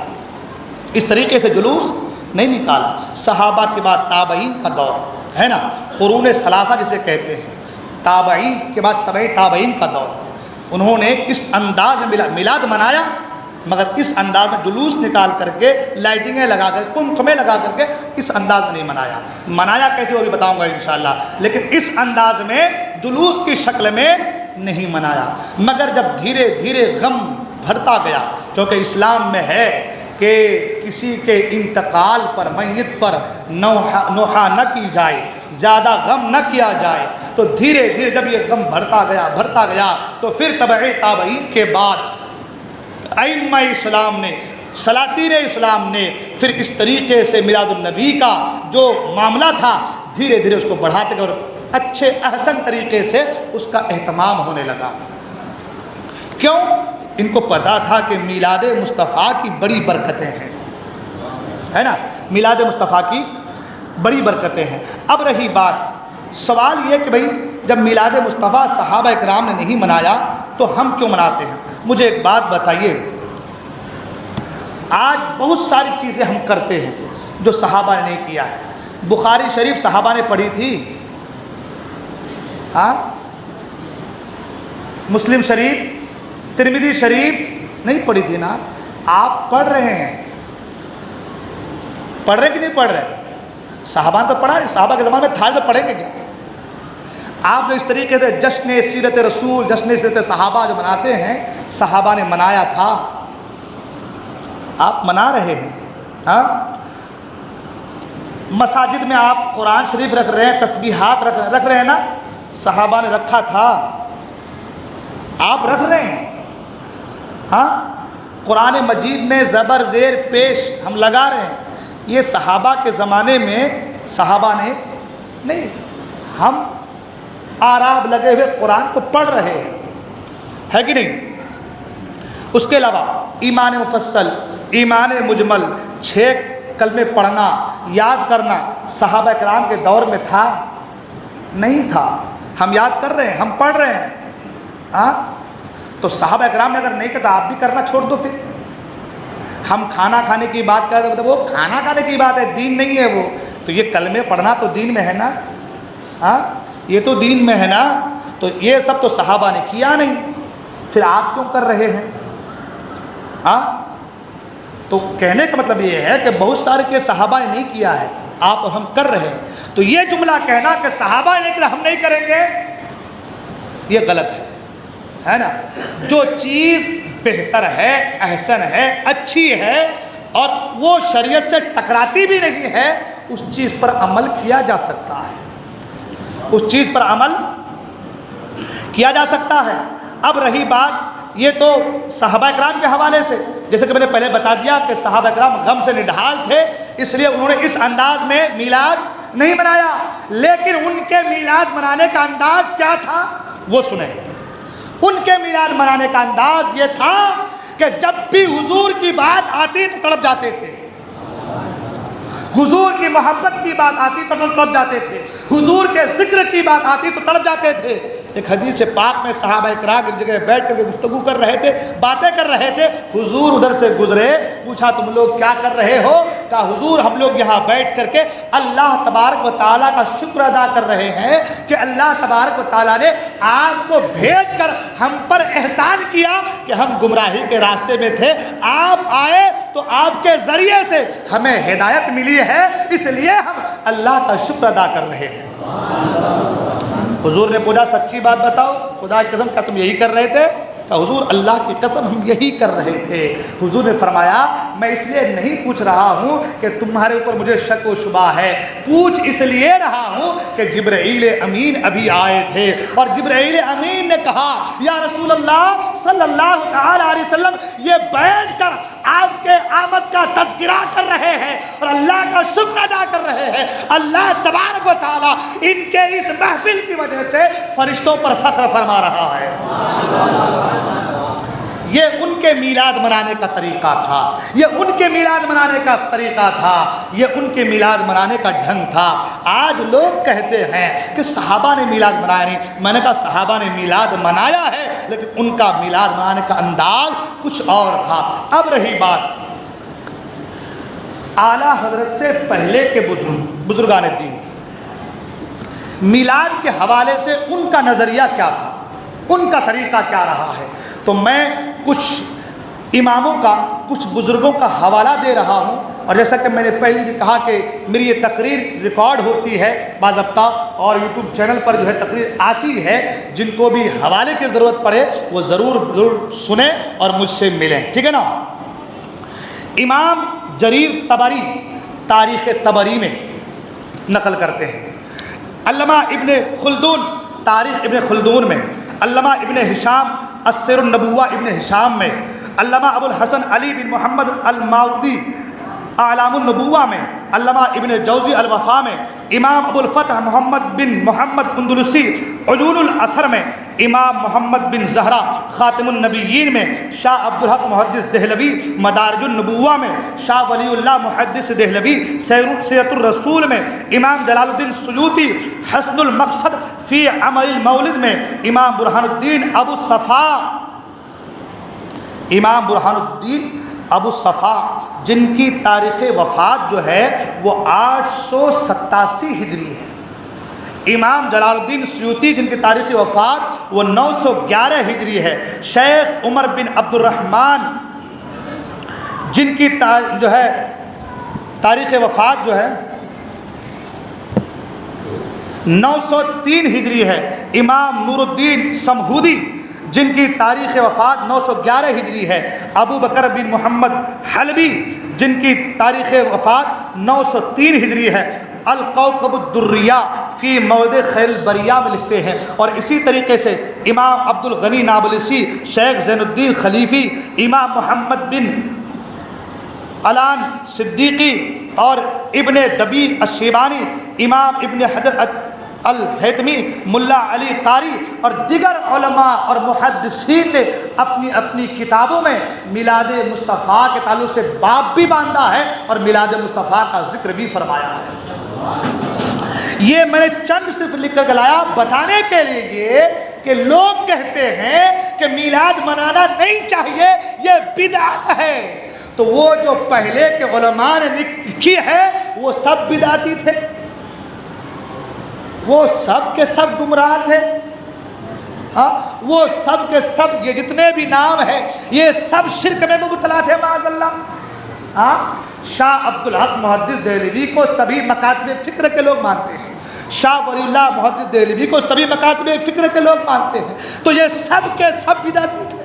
اس طریقے سے جلوس نہیں نکالا۔ صحابہ کے بعد تابعین کا دور، ہے نا، قرون ثلاثہ جسے کہتے ہیں، تابعین کے بعد تبع تابعین کا دور، انہوں نے اس انداز میں میلاد منایا، مگر اس انداز میں جلوس نکال کر کے، لائٹنگیں لگا کر، قمقمے لگا کر کے اس انداز میں نہیں منایا۔ منایا کیسے وہ بھی بتاؤں گا انشاءاللہ، لیکن اس انداز میں جلوس کی شکل میں نہیں منایا۔ مگر جب دھیرے دھیرے غم بڑھتا گیا، کیونکہ اسلام میں ہے کہ کسی کے انتقال پر، میت پر نوحہ نہ کی جائے، زیادہ غم نہ کیا جائے، تو دھیرے دھیرے جب یہ غم بڑھتا گیا تو پھر تبع تابعین کے بعد ائمہ اسلام نے، سلاطین اسلام نے پھر اس طریقے سے میلاد النبی کا جو معاملہ تھا دھیرے دھیرے اس کو بڑھاتے گئے اور اچھے احسن طریقے سے اس کا اہتمام ہونے لگا۔ کیوں؟ ان کو پتا تھا کہ میلاد مصطفیٰ کی بڑی برکتیں ہیں، ہے نا، میلاد مصطفیٰ کی بڑی برکتیں ہیں۔ اب رہی بات، سوال یہ کہ بھئی جب میلاد مصطفیٰ صحابہ اکرام نے نہیں منایا تو ہم کیوں مناتے ہیں؟ مجھے ایک بات بتائیے، آج بہت ساری چیزیں ہم کرتے ہیں جو صحابہ نے نہیں کیا ہے۔ بخاری شریف صحابہ نے پڑھی تھی، ہاں، مسلم شریف، ترمذی شریف نہیں پڑھی تھی نا، آپ پڑھ رہے ہیں، پڑھ رہے کہ نہیں پڑھ رہے؟ صحابہ نے تو پڑھا نہیں، صحابہ کے زمانے میں تھا تو پڑھیں گے کیا؟ آپ جو اس طریقے سے جشن سیرت رسول، جشن سیرت صحابہ جو مناتے ہیں، صحابہ نے منایا تھا، آپ منا رہے ہیں۔ ہاں، مساجد میں آپ قرآن شریف رکھ رہے ہیں، تسبیحات رکھ رہے ہیں نا، صحابہ نے رکھا تھا، آپ رکھ رہے ہیں۔ ہاں، قرآن مجید میں زبر زیر پیش ہم لگا رہے ہیں، یہ صحابہ کے زمانے میں صحابہ نے نہیں، ہم آراب لگے ہوئے قرآن کو پڑھ رہے ہیں، ہے کہ نہیں؟ اس کے علاوہ ایمان مفصل، ایمان مجمل، 6 کلمے پڑھنا، یاد کرنا صحابہ کرام کے دور میں تھا؟ نہیں تھا۔ ہم یاد کر رہے ہیں، ہم پڑھ رہے ہیں۔ ہاں، تو صحابہ کرام نے اگر نہیں کہا آپ بھی کرنا چھوڑ دو۔ پھر ہم کھانا کھانے کی بات کر رہے ہیں، وہ کھانا کھانے کی بات ہے، دین نہیں ہے وہ، تو یہ کلمے پڑھنا تو دین میں ہے نا، ہاں، یہ تو دین میں ہے نا، تو یہ سب تو صحابہ نے کیا نہیں، پھر آپ کیوں کر رہے ہیں؟ ہاں، تو کہنے کا مطلب یہ ہے کہ بہت سارے کہ صحابہ نے نہیں کیا ہے، آپ اور ہم کر رہے ہیں، تو یہ جملہ کہنا کہ صحابہ نے کیا ہم نہیں کریں گے، یہ غلط ہے نا۔ جو چیز بہتر ہے، احسن ہے، اچھی ہے اور وہ شریعت سے ٹکراتی بھی نہیں ہے، اس چیز پر عمل کیا جا سکتا ہے، اس چیز پر عمل کیا جا سکتا ہے۔ اب رہی بات، یہ تو صحابہ اکرام کے حوالے سے، جیسے کہ میں نے پہلے بتا دیا کہ صحابہ اکرام غم سے نڈھال تھے، اس لیے انہوں نے اس انداز میں میلاد نہیں منایا، لیکن ان کے میلاد منانے کا انداز کیا تھا وہ سنیں۔ ان کے میلاد منانے کا انداز یہ تھا کہ جب بھی حضور کی بات آتی تو تڑپ جاتے تھے، حضور کی محبت کی بات آتی تو تڑپ جاتے تھے، حضور کے ذکر کی بات آتی تو تڑپ جاتے تھے۔ ایک حدیث پاک میں صحابہ اکرام ایک جگہ بیٹھ کر کے گفتگو کر رہے تھے، باتیں کر رہے تھے، حضور ادھر سے گزرے، پوچھا تم لوگ کیا کر رہے ہو؟ کہا حضور ہم لوگ یہاں بیٹھ کر کے اللہ تبارک و تعالیٰ کا شکر ادا کر رہے ہیں کہ اللہ تبارک و تعالیٰ نے آپ کو بھیج کر ہم پر احسان کیا کہ ہم گمراہی کے راستے میں تھے، آپ آئے تو آپ کے ذریعے سے ہمیں ہدایت ملی ہے، اس لیے ہم اللہ کا شکر ادا کر رہے ہیں۔ حضور نے پوچھا سچی بات بتاؤ، خدا کی قسم کیا تم یہی کر رہے تھے؟ کہ حضور اللہ کی قسم ہم یہی کر رہے تھے۔ حضور نے فرمایا میں اس لیے نہیں پوچھ رہا ہوں کہ تمہارے اوپر مجھے شک و شبہ ہے، پوچھ اس لیے رہا ہوں کہ جبرائیل امین ابھی آئے تھے اور جبرائیل امین نے کہا یا رسول اللہ صلی اللہ تعالی علیہ وسلم یہ بیٹھ کر آپ کے آمد کا تذکرہ کر رہے ہیں اور اللہ کا شکر ادا کر رہے ہیں، اللہ تبارک و تعالیٰ ان کے اس محفل کی وجہ سے فرشتوں پر فخر فرما رہا ہے۔ یہ ان کے میلاد منانے کا طریقہ تھا، یہ ان کے میلاد منانے کا طریقہ تھا، یہ ان کے میلاد منانے کا ڈھنگ تھا۔ آج لوگ کہتے ہیں کہ صحابہ نے میلاد منایا نہیں، میں نے کہا صحابہ نے میلاد منایا ہے لیکن ان کا میلاد منانے کا انداز کچھ اور تھا۔ اب رہی بات اعلیٰ حضرت سے پہلے کے بزرگان دین، میلاد کے حوالے سے ان کا نظریہ کیا تھا، ان کا طریقہ کیا رہا ہے. تو میں کچھ اماموں کا، کچھ بزرگوں کا حوالہ دے رہا ہوں. اور جیسا کہ میں نے پہلے بھی کہا کہ میری یہ تقریر ریکارڈ ہوتی ہے باضابطہ، اور یوٹیوب چینل پر جو ہے تقریر آتی ہے. جن کو بھی حوالے کی ضرورت پڑے وہ ضرور سنیں اور مجھ سے ملیں، ٹھیک ہے نا. امام جریر طبری تاریخ طبری میں نقل کرتے ہیں. علامہ ابن خلدون تاریخ ابن خلدون میں، علامہ ابن ہشام السیر النبوہ ابن ہشام میں، علامہ ابو الحسن علی بن محمد الماوردی اعلام النبوہ میں، علامہ ابن جوزی الوفا میں، امام ابو الفتح محمد بن محمد اندلسی علول الاثر میں، امام محمد بن زہرا خاتم النبیین میں، شاہ عبدالحق محدث دہلوی مدارج النبوہ میں، شاہ ولی اللہ محدث دہلوی سیرت الرسول میں، امام جلال الدین سیوطی حسن المقصد فی عمل المولد میں، امام برہان الدین ابو صفا جن کی تاریخ وفات جو ہے وہ 887 ہجری ہے. امام جلال الدین سیوطی جن کی تاریخ وفات وہ 911 ہجری ہے. شیخ عمر بن عبد الرحمن جن کی جو ہے تاریخ وفات جو ہے 903 ہجری ہے. امام نور الدین سمہودی جن کی تاریخ وفات 911 ہجری ہے. ابو بکر بن محمد حلبی جن کی تاریخ وفات 903 ہجری ہے. القوکب الدریہ فی مورد خیر البریہ میں لکھتے ہیں. اور اسی طریقے سے امام عبد الغنی نابلسی، شیخ زین الدین خلیفی، امام محمد بن علان صدیقی اور ابن دبی الشیبانی، امام ابن حجر الحتمی، ملا علی قاری اور دیگر علماء اور محدثین نے اپنی اپنی کتابوں میں میلاد مصطفیٰ کے تعلق سے باب بھی باندھا ہے اور میلاد مصطفیٰ کا ذکر بھی فرمایا ہے. یہ میں نے چند صرف لکھ کر لایا بتانے کے لیے کہ لوگ کہتے ہیں کہ میلاد منانا نہیں چاہیے، یہ بدعت ہے. تو وہ جو پہلے کے علماء نے لکھی ہے وہ سب بدعتی تھے، وہ سب کے سب گمراہ تھے. وہ سب کے سب یہ جتنے بھی نام ہیں یہ سب شرک میں مبتلا تھے معاذ اللہ. شاہ عبدالحق محدث دہلوی کو سبھی مکاتب فکر کے لوگ مانتے ہیں، شاہ ولی اللہ محدث دہلوی کو سبھی مکاتب فکر کے لوگ مانتے ہیں. تو یہ سب کے سب بدعتی تھے،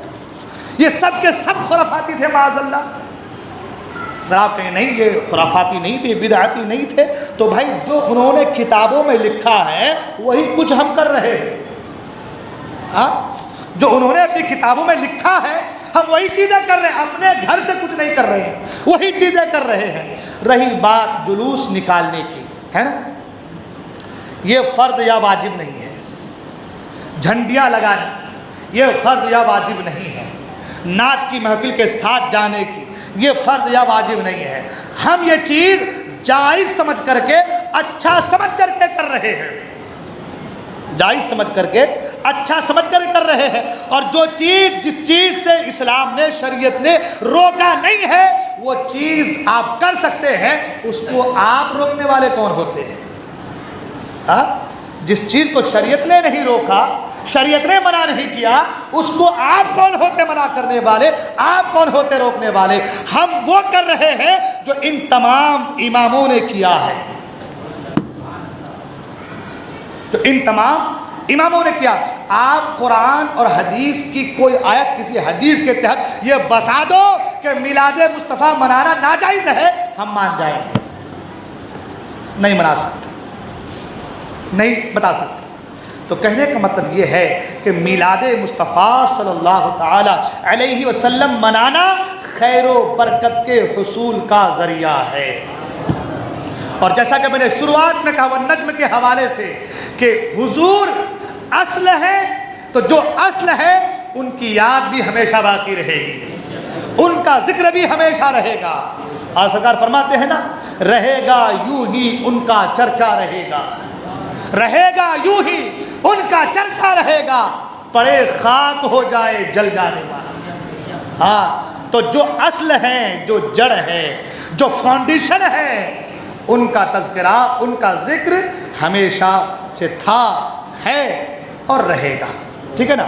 یہ سب کے سب خرافاتی تھے معاذ اللہ. اگر آپ کہیں نہیں یہ خرافاتی نہیں تھے، بدعتی نہیں تھے، تو بھائی جو انہوں نے کتابوں میں لکھا ہے وہی کچھ ہم کر رہے ہیں. جو انہوں نے اپنی کتابوں میں لکھا ہے ہم وہی چیزیں کر رہے ہیں، اپنے گھر سے کچھ نہیں کر رہے ہیں، وہی چیزیں کر رہے ہیں. رہی بات جلوس نکالنے کی ہے نا، یہ فرض یا واجب نہیں ہے. جھنڈیاں لگانے کی یہ فرض یا واجب نہیں ہے. نعت کی محفل کے ساتھ جانے کی یہ فرض یا واجب نہیں ہے. ہم یہ چیز جائز سمجھ کر کے، اچھا سمجھ کر کے کر رہے ہیں، جائز سمجھ کر کے، اچھا سمجھ کر کر رہے ہیں. اور جو چیز جس چیز سے اسلام نے، شریعت نے روکا نہیں ہے وہ چیز آپ کر سکتے ہیں، اس کو آپ روکنے والے کون ہوتے ہیں؟ جس چیز کو شریعت نے نہیں روکا، شریعت نے منع نہیں کیا، اس کو آپ کون ہوتے منع کرنے والے؟ آپ کون ہوتے روکنے والے؟ ہم وہ کر رہے ہیں جو ان تمام اماموں نے کیا ہے، تو ان تمام اماموں نے کیا. آپ قرآن اور حدیث کی کوئی آیت کسی حدیث کے تحت یہ بتا دو کہ میلاد مصطفیٰ منانا ناجائز ہے، ہم مان جائیں گے. نہیں منا سکتے، نہیں بتا سکتے. تو کہنے کا مطلب یہ ہے کہ میلاد مصطفیٰ صلی اللہ تعالی علیہ وسلم منانا خیر و برکت کے حصول کا ذریعہ ہے. اور جیسا کہ میں نے شروعات میں کہا والنجم کے حوالے سے کہ حضور اصل ہے، تو جو اصل ہے ان کی یاد بھی ہمیشہ باقی رہے گی، ان کا ذکر بھی ہمیشہ رہے گا. اور سرکار فرماتے ہیں نا، رہے گا یوں ہی ان کا چرچا رہے گا، رہے گا یوں ہی ان کا چرچا رہے گا، پڑے خاک ہو جائے جل جانے والا. تو جو اصل ہے، جو جڑ ہے، جو فاؤنڈیشن ہے، ان کا تذکرہ، ان کا ذکر ہمیشہ سے تھا، ہے اور رہے گا، ٹھیک ہے نا۔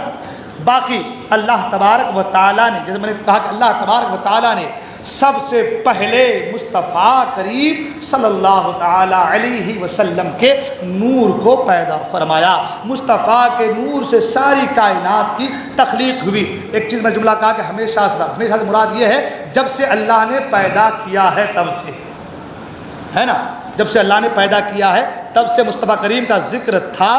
باقی اللہ تبارک و تعالیٰ نے، جیسے میں نے کہا کہ اللہ تبارک و تعالیٰ نے سب سے پہلے مصطفیٰ کریم صلی اللہ تعالیٰ علیہ وسلم کے نور کو پیدا فرمایا۔ مصطفیٰ کے نور سے ساری کائنات کی تخلیق ہوئی۔ ایک چیز میں جملہ کہا کہ ہمیشہ سے مراد یہ ہے جب سے اللہ نے پیدا کیا ہے تب سے، ہے نا، جب سے اللہ نے پیدا کیا ہے تب سے مصطفیٰ کریم کا ذکر تھا،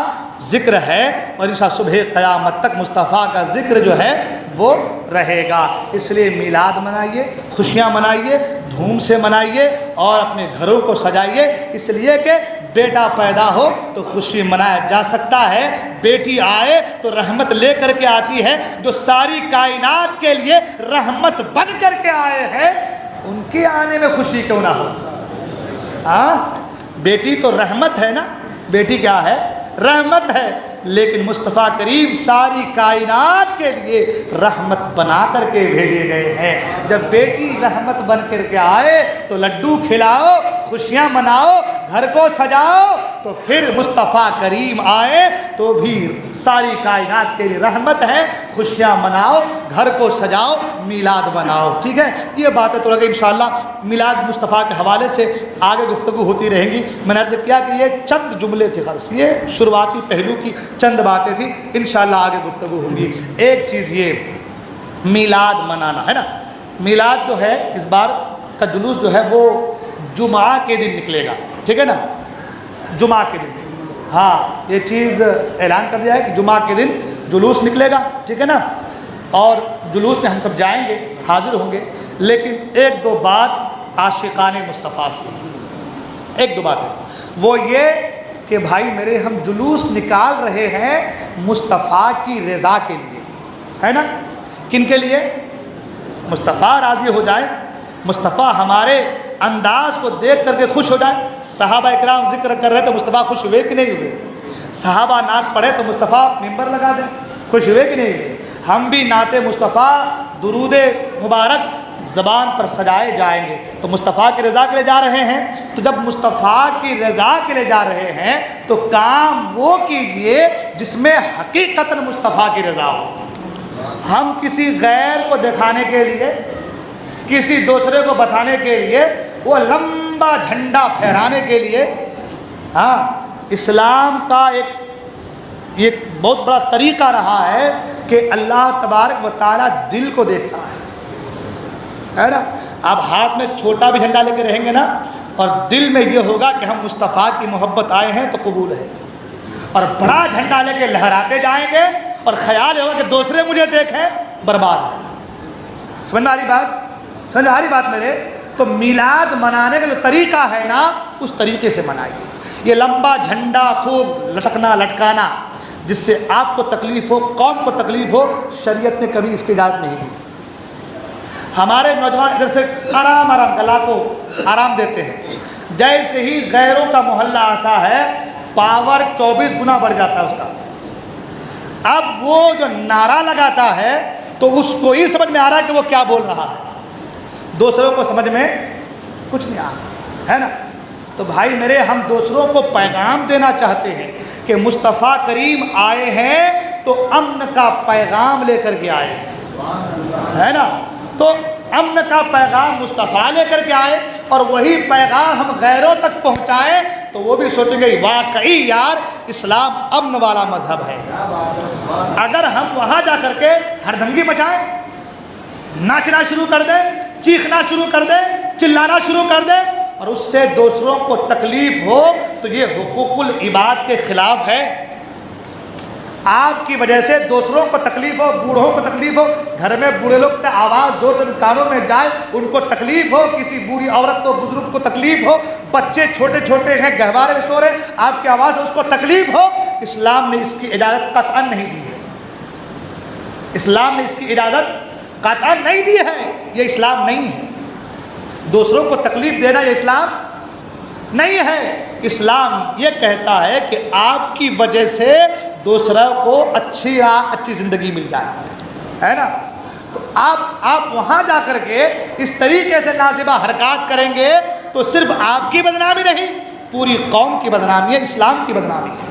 ذکر ہے، اور انشاءاللہ صبح قیامت تک مصطفیٰ کا ذکر جو ہے وہ رہے گا۔ اس لیے میلاد منائیے، خوشیاں منائیے، دھوم سے منائیے اور اپنے گھروں کو سجائیے، اس لیے کہ بیٹا پیدا ہو تو خوشی منایا جا سکتا ہے، بیٹی آئے تو رحمت لے کر کے آتی ہے۔ جو ساری کائنات کے لیے رحمت بن کر کے آئے ہیں ان کے آنے میں خوشی کیوں نہ ہو؟ ہاں، بیٹی تو رحمت ہے نا، بیٹی کیا ہے؟ رحمت ہے، لیکن مصطفیٰ کریم ساری کائنات کے لیے رحمت بنا کر کے بھیجے گئے ہیں۔ جب بیٹی رحمت بن کر کے آئے تو لڈو کھلاؤ، خوشیاں مناؤ، گھر کو سجاؤ، تو پھر مصطفیٰ کریم آئے تو بھی ساری کائنات کے لیے رحمت ہے، خوشیاں مناؤ، گھر کو سجاؤ، میلاد بناؤ، ٹھیک ہے۔ یہ باتیں تو لگے انشاءاللہ میلاد مصطفیٰ کے حوالے سے آگے گفتگو ہوتی رہیں گی۔ میں نے عرض کیا کہ یہ چند جملے تھے، خاص یہ شروعاتی پہلو کی چند باتیں تھیں، انشاءاللہ آگے گفتگو ہوگی۔ ایک چیز یہ میلاد منانا ہے نا، میلاد جو ہے اس بار کا جلوس جو ہے وہ جمعہ کے دن نکلے گا، ٹھیک ہے نا، جمعہ کے دن، ہاں یہ چیز اعلان کر دیا ہے کہ جمعہ کے دن جلوس نکلے گا، ٹھیک ہے نا، اور جلوس میں ہم سب جائیں گے، حاضر ہوں گے، لیکن ایک دو بات عاشقان مصطفیٰ سے، ایک دو بات ہے، وہ یہ کہ بھائی میرے ہم جلوس نکال رہے ہیں مصطفیٰ کی رضا کے لیے، ہے نا، کن کے لیے؟ مصطفیٰ راضی ہو جائے، مصطفیٰ ہمارے انداز کو دیکھ کر کے خوش ہو جائے۔ صحابہ اکرام ذکر کر رہے تو مصطفیٰ خوش ہوئے کہ نہیں ہوئے؟ صحابہ نعت پڑھے تو مصطفیٰ ممبر لگا دیں، خوش ہوئے کہ نہیں ہوئے؟ ہم بھی نعت مصطفیٰ درود مبارک زبان پر سجائے جائیں گے، تو مصطفیٰ کی رضا کے لیے جا رہے ہیں، تو جب مصطفیٰ کی رضا کے لیے جا رہے ہیں تو کام وہ کیجئے جس میں حقیقتاً مصطفیٰ کی رضا ہو۔ ہم کسی غیر کو دکھانے کے لیے، کسی دوسرے کو بتانے کے لیے، وہ لمبا جھنڈا پھہرانے کے لیے، ہاں اسلام کا ایک بہت بڑا طریقہ رہا ہے کہ اللہ تبارک و تعالیٰ دل کو دیکھتا ہے نا۔ آپ ہاتھ میں چھوٹا بھی جھنڈا لے کے رہیں گے نا، اور دل میں یہ ہوگا کہ ہم مصطفیٰ کی محبت آئے ہیں تو قبول ہے، اور بڑا جھنڈا لے کے لہراتے جائیں گے اور خیال ہوگا کہ دوسرے مجھے دیکھیں، برباد ہے۔ سمجھ میں آ رہی بات؟ سمجھ میں آ رہی بات میرے؟ تو میلاد منانے کا جو طریقہ ہے نا اس طریقے سے منائیے۔ یہ لمبا جھنڈا خوب لٹکنا لٹکانا جس سے آپ کو تکلیف ہو، قوم کو تکلیف ہو، شریعت نے کبھی اس کی اجازت نہیں دی۔ ہمارے نوجوان ادھر سے آرام آرام گلا کو آرام دیتے ہیں، جیسے ہی غیروں کا محلہ آتا ہے پاور 24 گنا بڑھ جاتا ہے اس کا۔ اب وہ جو نعرہ لگاتا ہے تو اس کو ہی سمجھ میں آ رہا ہے کہ وہ کیا بول رہا ہے، دوسروں کو سمجھ میں کچھ نہیں آتا ہے نا۔ تو بھائی میرے، ہم دوسروں کو پیغام دینا چاہتے ہیں کہ مصطفیٰ کریم آئے ہیں تو امن کا پیغام لے کر کے آئے ہیں، ہے نا، تو امن کا پیغام مصطفیٰ لے کر کے آئے اور وہی پیغام ہم غیروں تک پہنچائیں تو وہ بھی سوچیں گے واقعی یار اسلام امن والا مذہب ہے۔ اگر ہم وہاں جا کر کے ہردنگی مچائیں، ناچنا شروع کر دیں، چیخنا شروع کر دیں، چلانا شروع کر دیں اور اس سے دوسروں کو تکلیف ہو تو یہ حقوق العباد کے خلاف ہے۔ آپ کی وجہ سے دوسروں کو تکلیف ہو، بوڑھوں کو تکلیف ہو، گھر میں بوڑھے لوگ آواز زور سے کانوں میں جائے ان کو تکلیف ہو، کسی بوڑھی عورت کو، بزرگ کو تکلیف ہو، بچے چھوٹے چھوٹے ہیں گہوارے میں سو رہے آپ کی آواز اس کو تکلیف ہو، اسلام نے اس کی اجازت قطعاً نہیں دی ہے۔ اسلام نے اس کی اجازت قطعاً نہیں دی ہے، یہ اسلام نہیں ہے۔ دوسروں کو تکلیف دینا یہ اسلام نہیں ہے۔ اسلام یہ کہتا ہے کہ آپ کی وجہ سے دوسروں کو اچھی زندگی مل جائے، ہے نا۔ تو آپ وہاں جا کر کے اس طریقے سے نازیبہ حرکات کریں گے تو صرف آپ کی بدنامی نہیں، پوری قوم کی بدنامی ہے، اسلام کی بدنامی ہے۔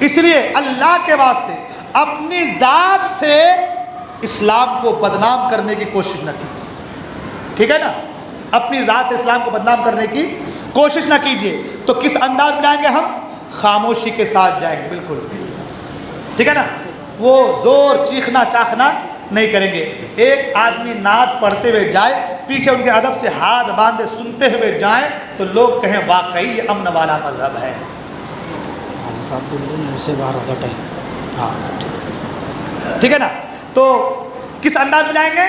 اس لیے اللہ کے واسطے اپنی ذات سے اسلام کو بدنام کرنے کی کوشش نہ کیجیے، ٹھیک ہے نا؟ اپنی ذات سے اسلام کو بدنام کرنے کی کوشش نہ کیجیے۔ تو کس انداز میں جائیں گے ہم؟ خاموشی کے ساتھ جائیں گے، بالکل، ٹھیک ہے نا؟ وہ زور چیخنا چاخنا نہیں کریں گے۔ ایک آدمی نعت پڑھتے ہوئے جائے، پیچھے ان کے ادب سے ہاتھ باندھے سنتے ہوئے جائیں تو لوگ کہیں واقعی یہ امن والا مذہب ہے۔ حاجی صاحب بول رہے ہیں اسے باہر ہوگا ٹائم۔ ہاں ٹھیک ہے نا؟ تو کس انداز میں جائیں گے؟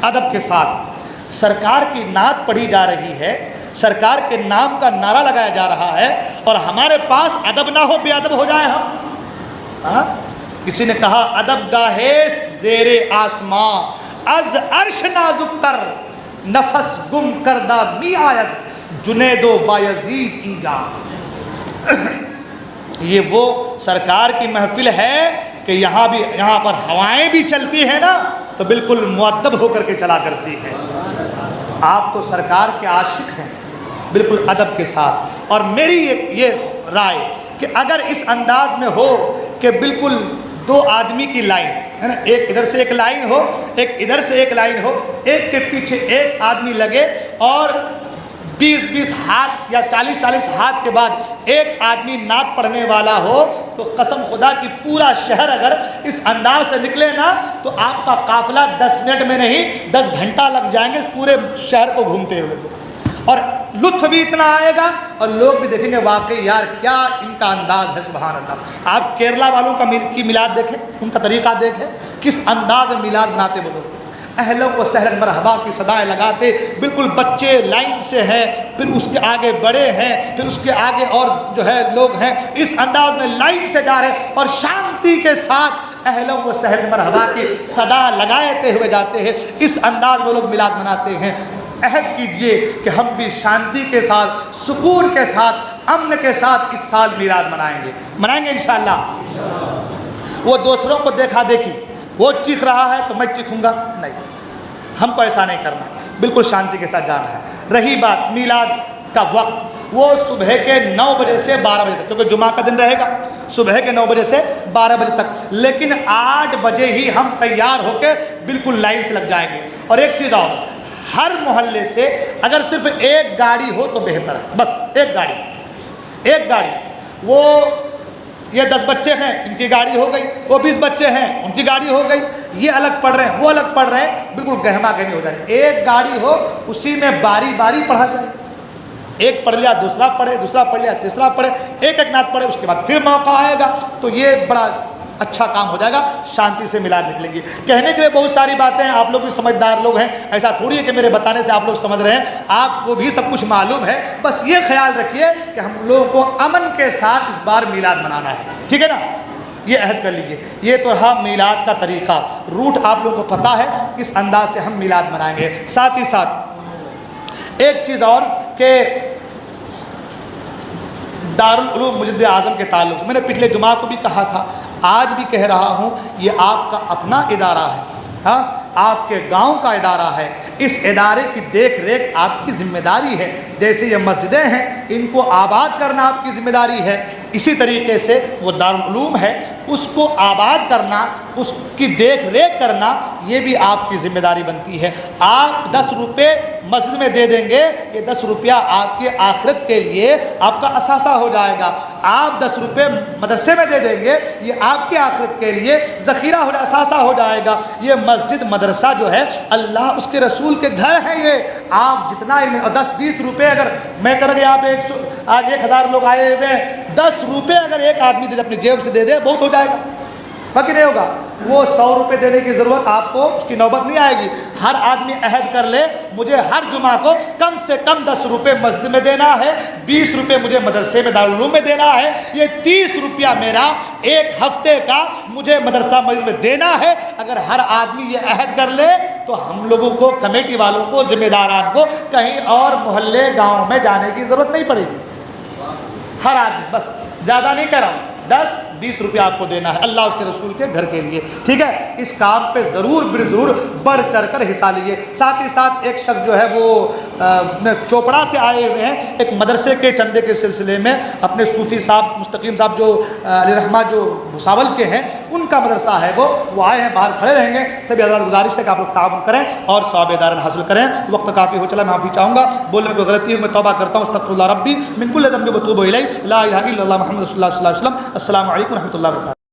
ادب کے ساتھ۔ سرکار کی نعت پڑھی جا رہی ہے، سرکار کے نام کا نعرہ لگایا جا رہا ہے، اور ہمارے پاس ادب نہ ہو، بے ادب ہو جائیں ہم۔ کسی نے کہا ادب گاہشت زیر آسماں، از عرش نازک تر، نفس گم کردہ می آیت، جنید و بایزید اینجا۔ یہ وہ سرکار کی محفل ہے کہ یہاں پر ہوائیں بھی چلتی ہیں نا تو بالکل مؤدب ہو کر کے چلا کرتی ہے۔ آپ تو سرکار کے عاشق ہیں، بالکل ادب کے ساتھ۔ اور میری یہ رائے کہ اگر اس انداز میں ہو کہ بالکل دو آدمی کی لائن ہے نا، ایک ادھر سے ایک لائن ہو، ایک ادھر سے ایک لائن ہو، ایک کے پیچھے ایک آدمی لگے، اور 20-20 ہاتھ یا 40-40 ہاتھ کے بعد ایک آدمی نعت پڑھنے والا ہو، تو قسم خدا کی پورا شہر اگر اس انداز سے نکلے نا تو آپ کا قافلہ 10 منٹ میں نہیں 10 گھنٹہ لگ جائیں گے پورے شہر کو گھومتے ہوئے، اور لطف بھی اتنا آئے گا اور لوگ بھی دیکھیں گے واقعی یار کیا ان کا انداز ہے، سبحان اللہ۔ آپ کیرلا والوں کی میلاد دیکھیں، ان کا طریقہ دیکھیں، کس انداز میں میلاد مناتے وہ لوگ، اہلا و سہلا مرحبا کی صدائیں لگاتے، بالکل بچے لائن سے ہیں، پھر اس کے آگے بڑے ہیں، پھر اس کے آگے اور جو ہے لوگ ہیں، اس انداز میں لائن سے جا رہے ہیں اور شانتی کے ساتھ اہلا و سہلا مرحبا کی صدا لگاتے ہوئے جاتے ہیں۔ اس انداز میں لوگ میلاد مناتے ہیں۔ عہد کیجئے کہ ہم بھی شانتی کے ساتھ، سکون کے ساتھ، امن کے ساتھ اس سال میلاد منائیں گے انشاءاللہ۔ وہ دوسروں کو دیکھا دیکھی، وہ چیخ رہا ہے تو میں چیخوں گا، نہیں، ہم کو ایسا نہیں کرنا ہے، بالکل شانتی کے ساتھ جانا ہے۔ رہی بات میلاد کا وقت، وہ صبح کے 9 بجے سے 12 بجے تک، کیونکہ جمعہ کا دن رہے گا، صبح کے 9 بجے سے 12 بجے تک، لیکن 8 بجے ہی ہم تیار ہو کے بالکل لائن سے لگ جائیں گے۔ اور ایک چیز اور، ہر محلے سے اگر صرف ایک گاڑی ہو تو بہتر ہے، بس ایک گاڑی، وہ یہ 10 بچے ہیں ان کی گاڑی ہو گئی، وہ 20 بچے ہیں ان کی گاڑی ہو گئی، یہ الگ پڑھ رہے ہیں وہ الگ پڑھ رہے ہیں، بالکل گہما گہمی ہو جائے۔ ایک گاڑی ہو، اسی میں باری باری پڑھا جائے، ایک پڑھ لیا دوسرا پڑھے، دوسرا پڑھ لیا تیسرا پڑھے، ایک نعت پڑھے، اس کے بعد پھر موقع آئے گا، تو یہ بڑا اچھا کام ہو جائے گا، شانتی سے میلاد نکلیں گی۔ کہنے کے لیے بہت ساری باتیں ہیں، آپ لوگ بھی سمجھدار لوگ ہیں، ایسا تھوڑی ہے کہ میرے بتانے سے آپ لوگ سمجھ رہے ہیں، آپ کو بھی سب کچھ معلوم ہے، بس یہ خیال رکھیے کہ ہم لوگوں کو امن کے ساتھ اس بار میلاد منانا ہے، ٹھیک ہے نا؟ یہ عہد کر لیجئے۔ یہ تو رہا میلاد کا طریقہ، روٹ آپ لوگوں کو پتہ ہے، اس انداز سے ہم میلاد منائیں گے۔ ساتھ ہی ساتھ ایک چیز اور کہ دارالعلوم مسجد اعظم کے تعلق سے میں نے پچھلے جمعہ کو بھی کہا تھا، آج بھی کہہ رہا ہوں، یہ آپ کا اپنا ادارہ ہے، ہاں آپ کے گاؤں کا ادارہ ہے، اس ادارے کی دیکھ ریکھ آپ کی ذمہ داری ہے۔ جیسے یہ مسجدیں ہیں ان کو آباد کرنا آپ کی ذمہ داری ہے، اسی طریقے سے وہ دارالعلوم ہے اس کو آباد کرنا، اس کی دیکھ ریکھ کرنا، یہ بھی آپ کی ذمہ داری بنتی ہے۔ آپ 10 روپے مسجد میں دے دیں گے، یہ 10 روپیہ آپ کی آخرت کے لیے آپ کا اثاثہ ہو جائے گا۔ آپ 10 روپے مدرسے میں دے دیں گے، یہ آپ کی آخرت کے لیے ذخیرہ ہو جائے، اثاثہ ہو جائے گا۔ یہ مسجد مدرسہ جو ہے اللہ اس کے رسول کے گھر ہے، یہ آپ جتنا 10-20 روپے اگر میں کر کے یہاں پہ آج 1000 لوگ آئے ہوئے ہیں، 10 روپے اگر ایک آدمی دے اپنی جیب سے دے دے بہت ہو جائے گا، باقی نہیں ہوگا۔ وہ 100 روپے دینے کی ضرورت آپ کو اس کی نوبت نہیں آئے گی۔ ہر آدمی عہد کر لے مجھے ہر جمعہ کو کم سے کم 10 روپے مسجد میں دینا ہے، 20 روپے مجھے مدرسے میں دارالعلوم میں دینا ہے، یہ 30 روپیہ میرا ایک ہفتے کا مجھے مدرسہ مسجد میں دینا ہے۔ اگر ہر آدمی یہ عہد کر لے تو ہم لوگوں کو، کمیٹی والوں کو، ذمہ داران کو کہیں اور محلے گاؤں میں جانے کی ضرورت نہیں پڑے گی۔ ہر آدمی، بس زیادہ نہیں کر رہا ہوں، 10-20 روپیہ آپ کو دینا ہے اللہ اس کے رسول کے گھر کے لیے، ٹھیک ہے؟ اس کام پہ ضرور بڑھ چڑھ کر حصہ لیجیے۔ ساتھ ہی ساتھ ایک شخص جو ہے وہ چوپڑا سے آئے ہوئے ہیں ایک مدرسے کے چندے کے سلسلے میں، اپنے صوفی صاحب مستقیم صاحب جو علی رحمہ جو بھساول کے ہیں ان کا مدرسہ ہے وہ آئے ہیں، باہر کھڑے رہیں گے۔ سبھی حضرات گزارش ہے کہ آپ لوگ تعاون کریں اور ثواب دارن حاصل کریں۔ وقت کافی ہو چلا، میں معافی چاہوں گا، بولنے میں کوئی غلطی ہے میں توبہ کرتا ہوں، استغفر اللہ ربی من کل ذنب واتوب الیہ، لا الہ الا اللہ محمد رسول اللہ صلی اللہ علیہ وسلم۔ السلام علیکم و رحمۃ اللہ وبرکاتہ۔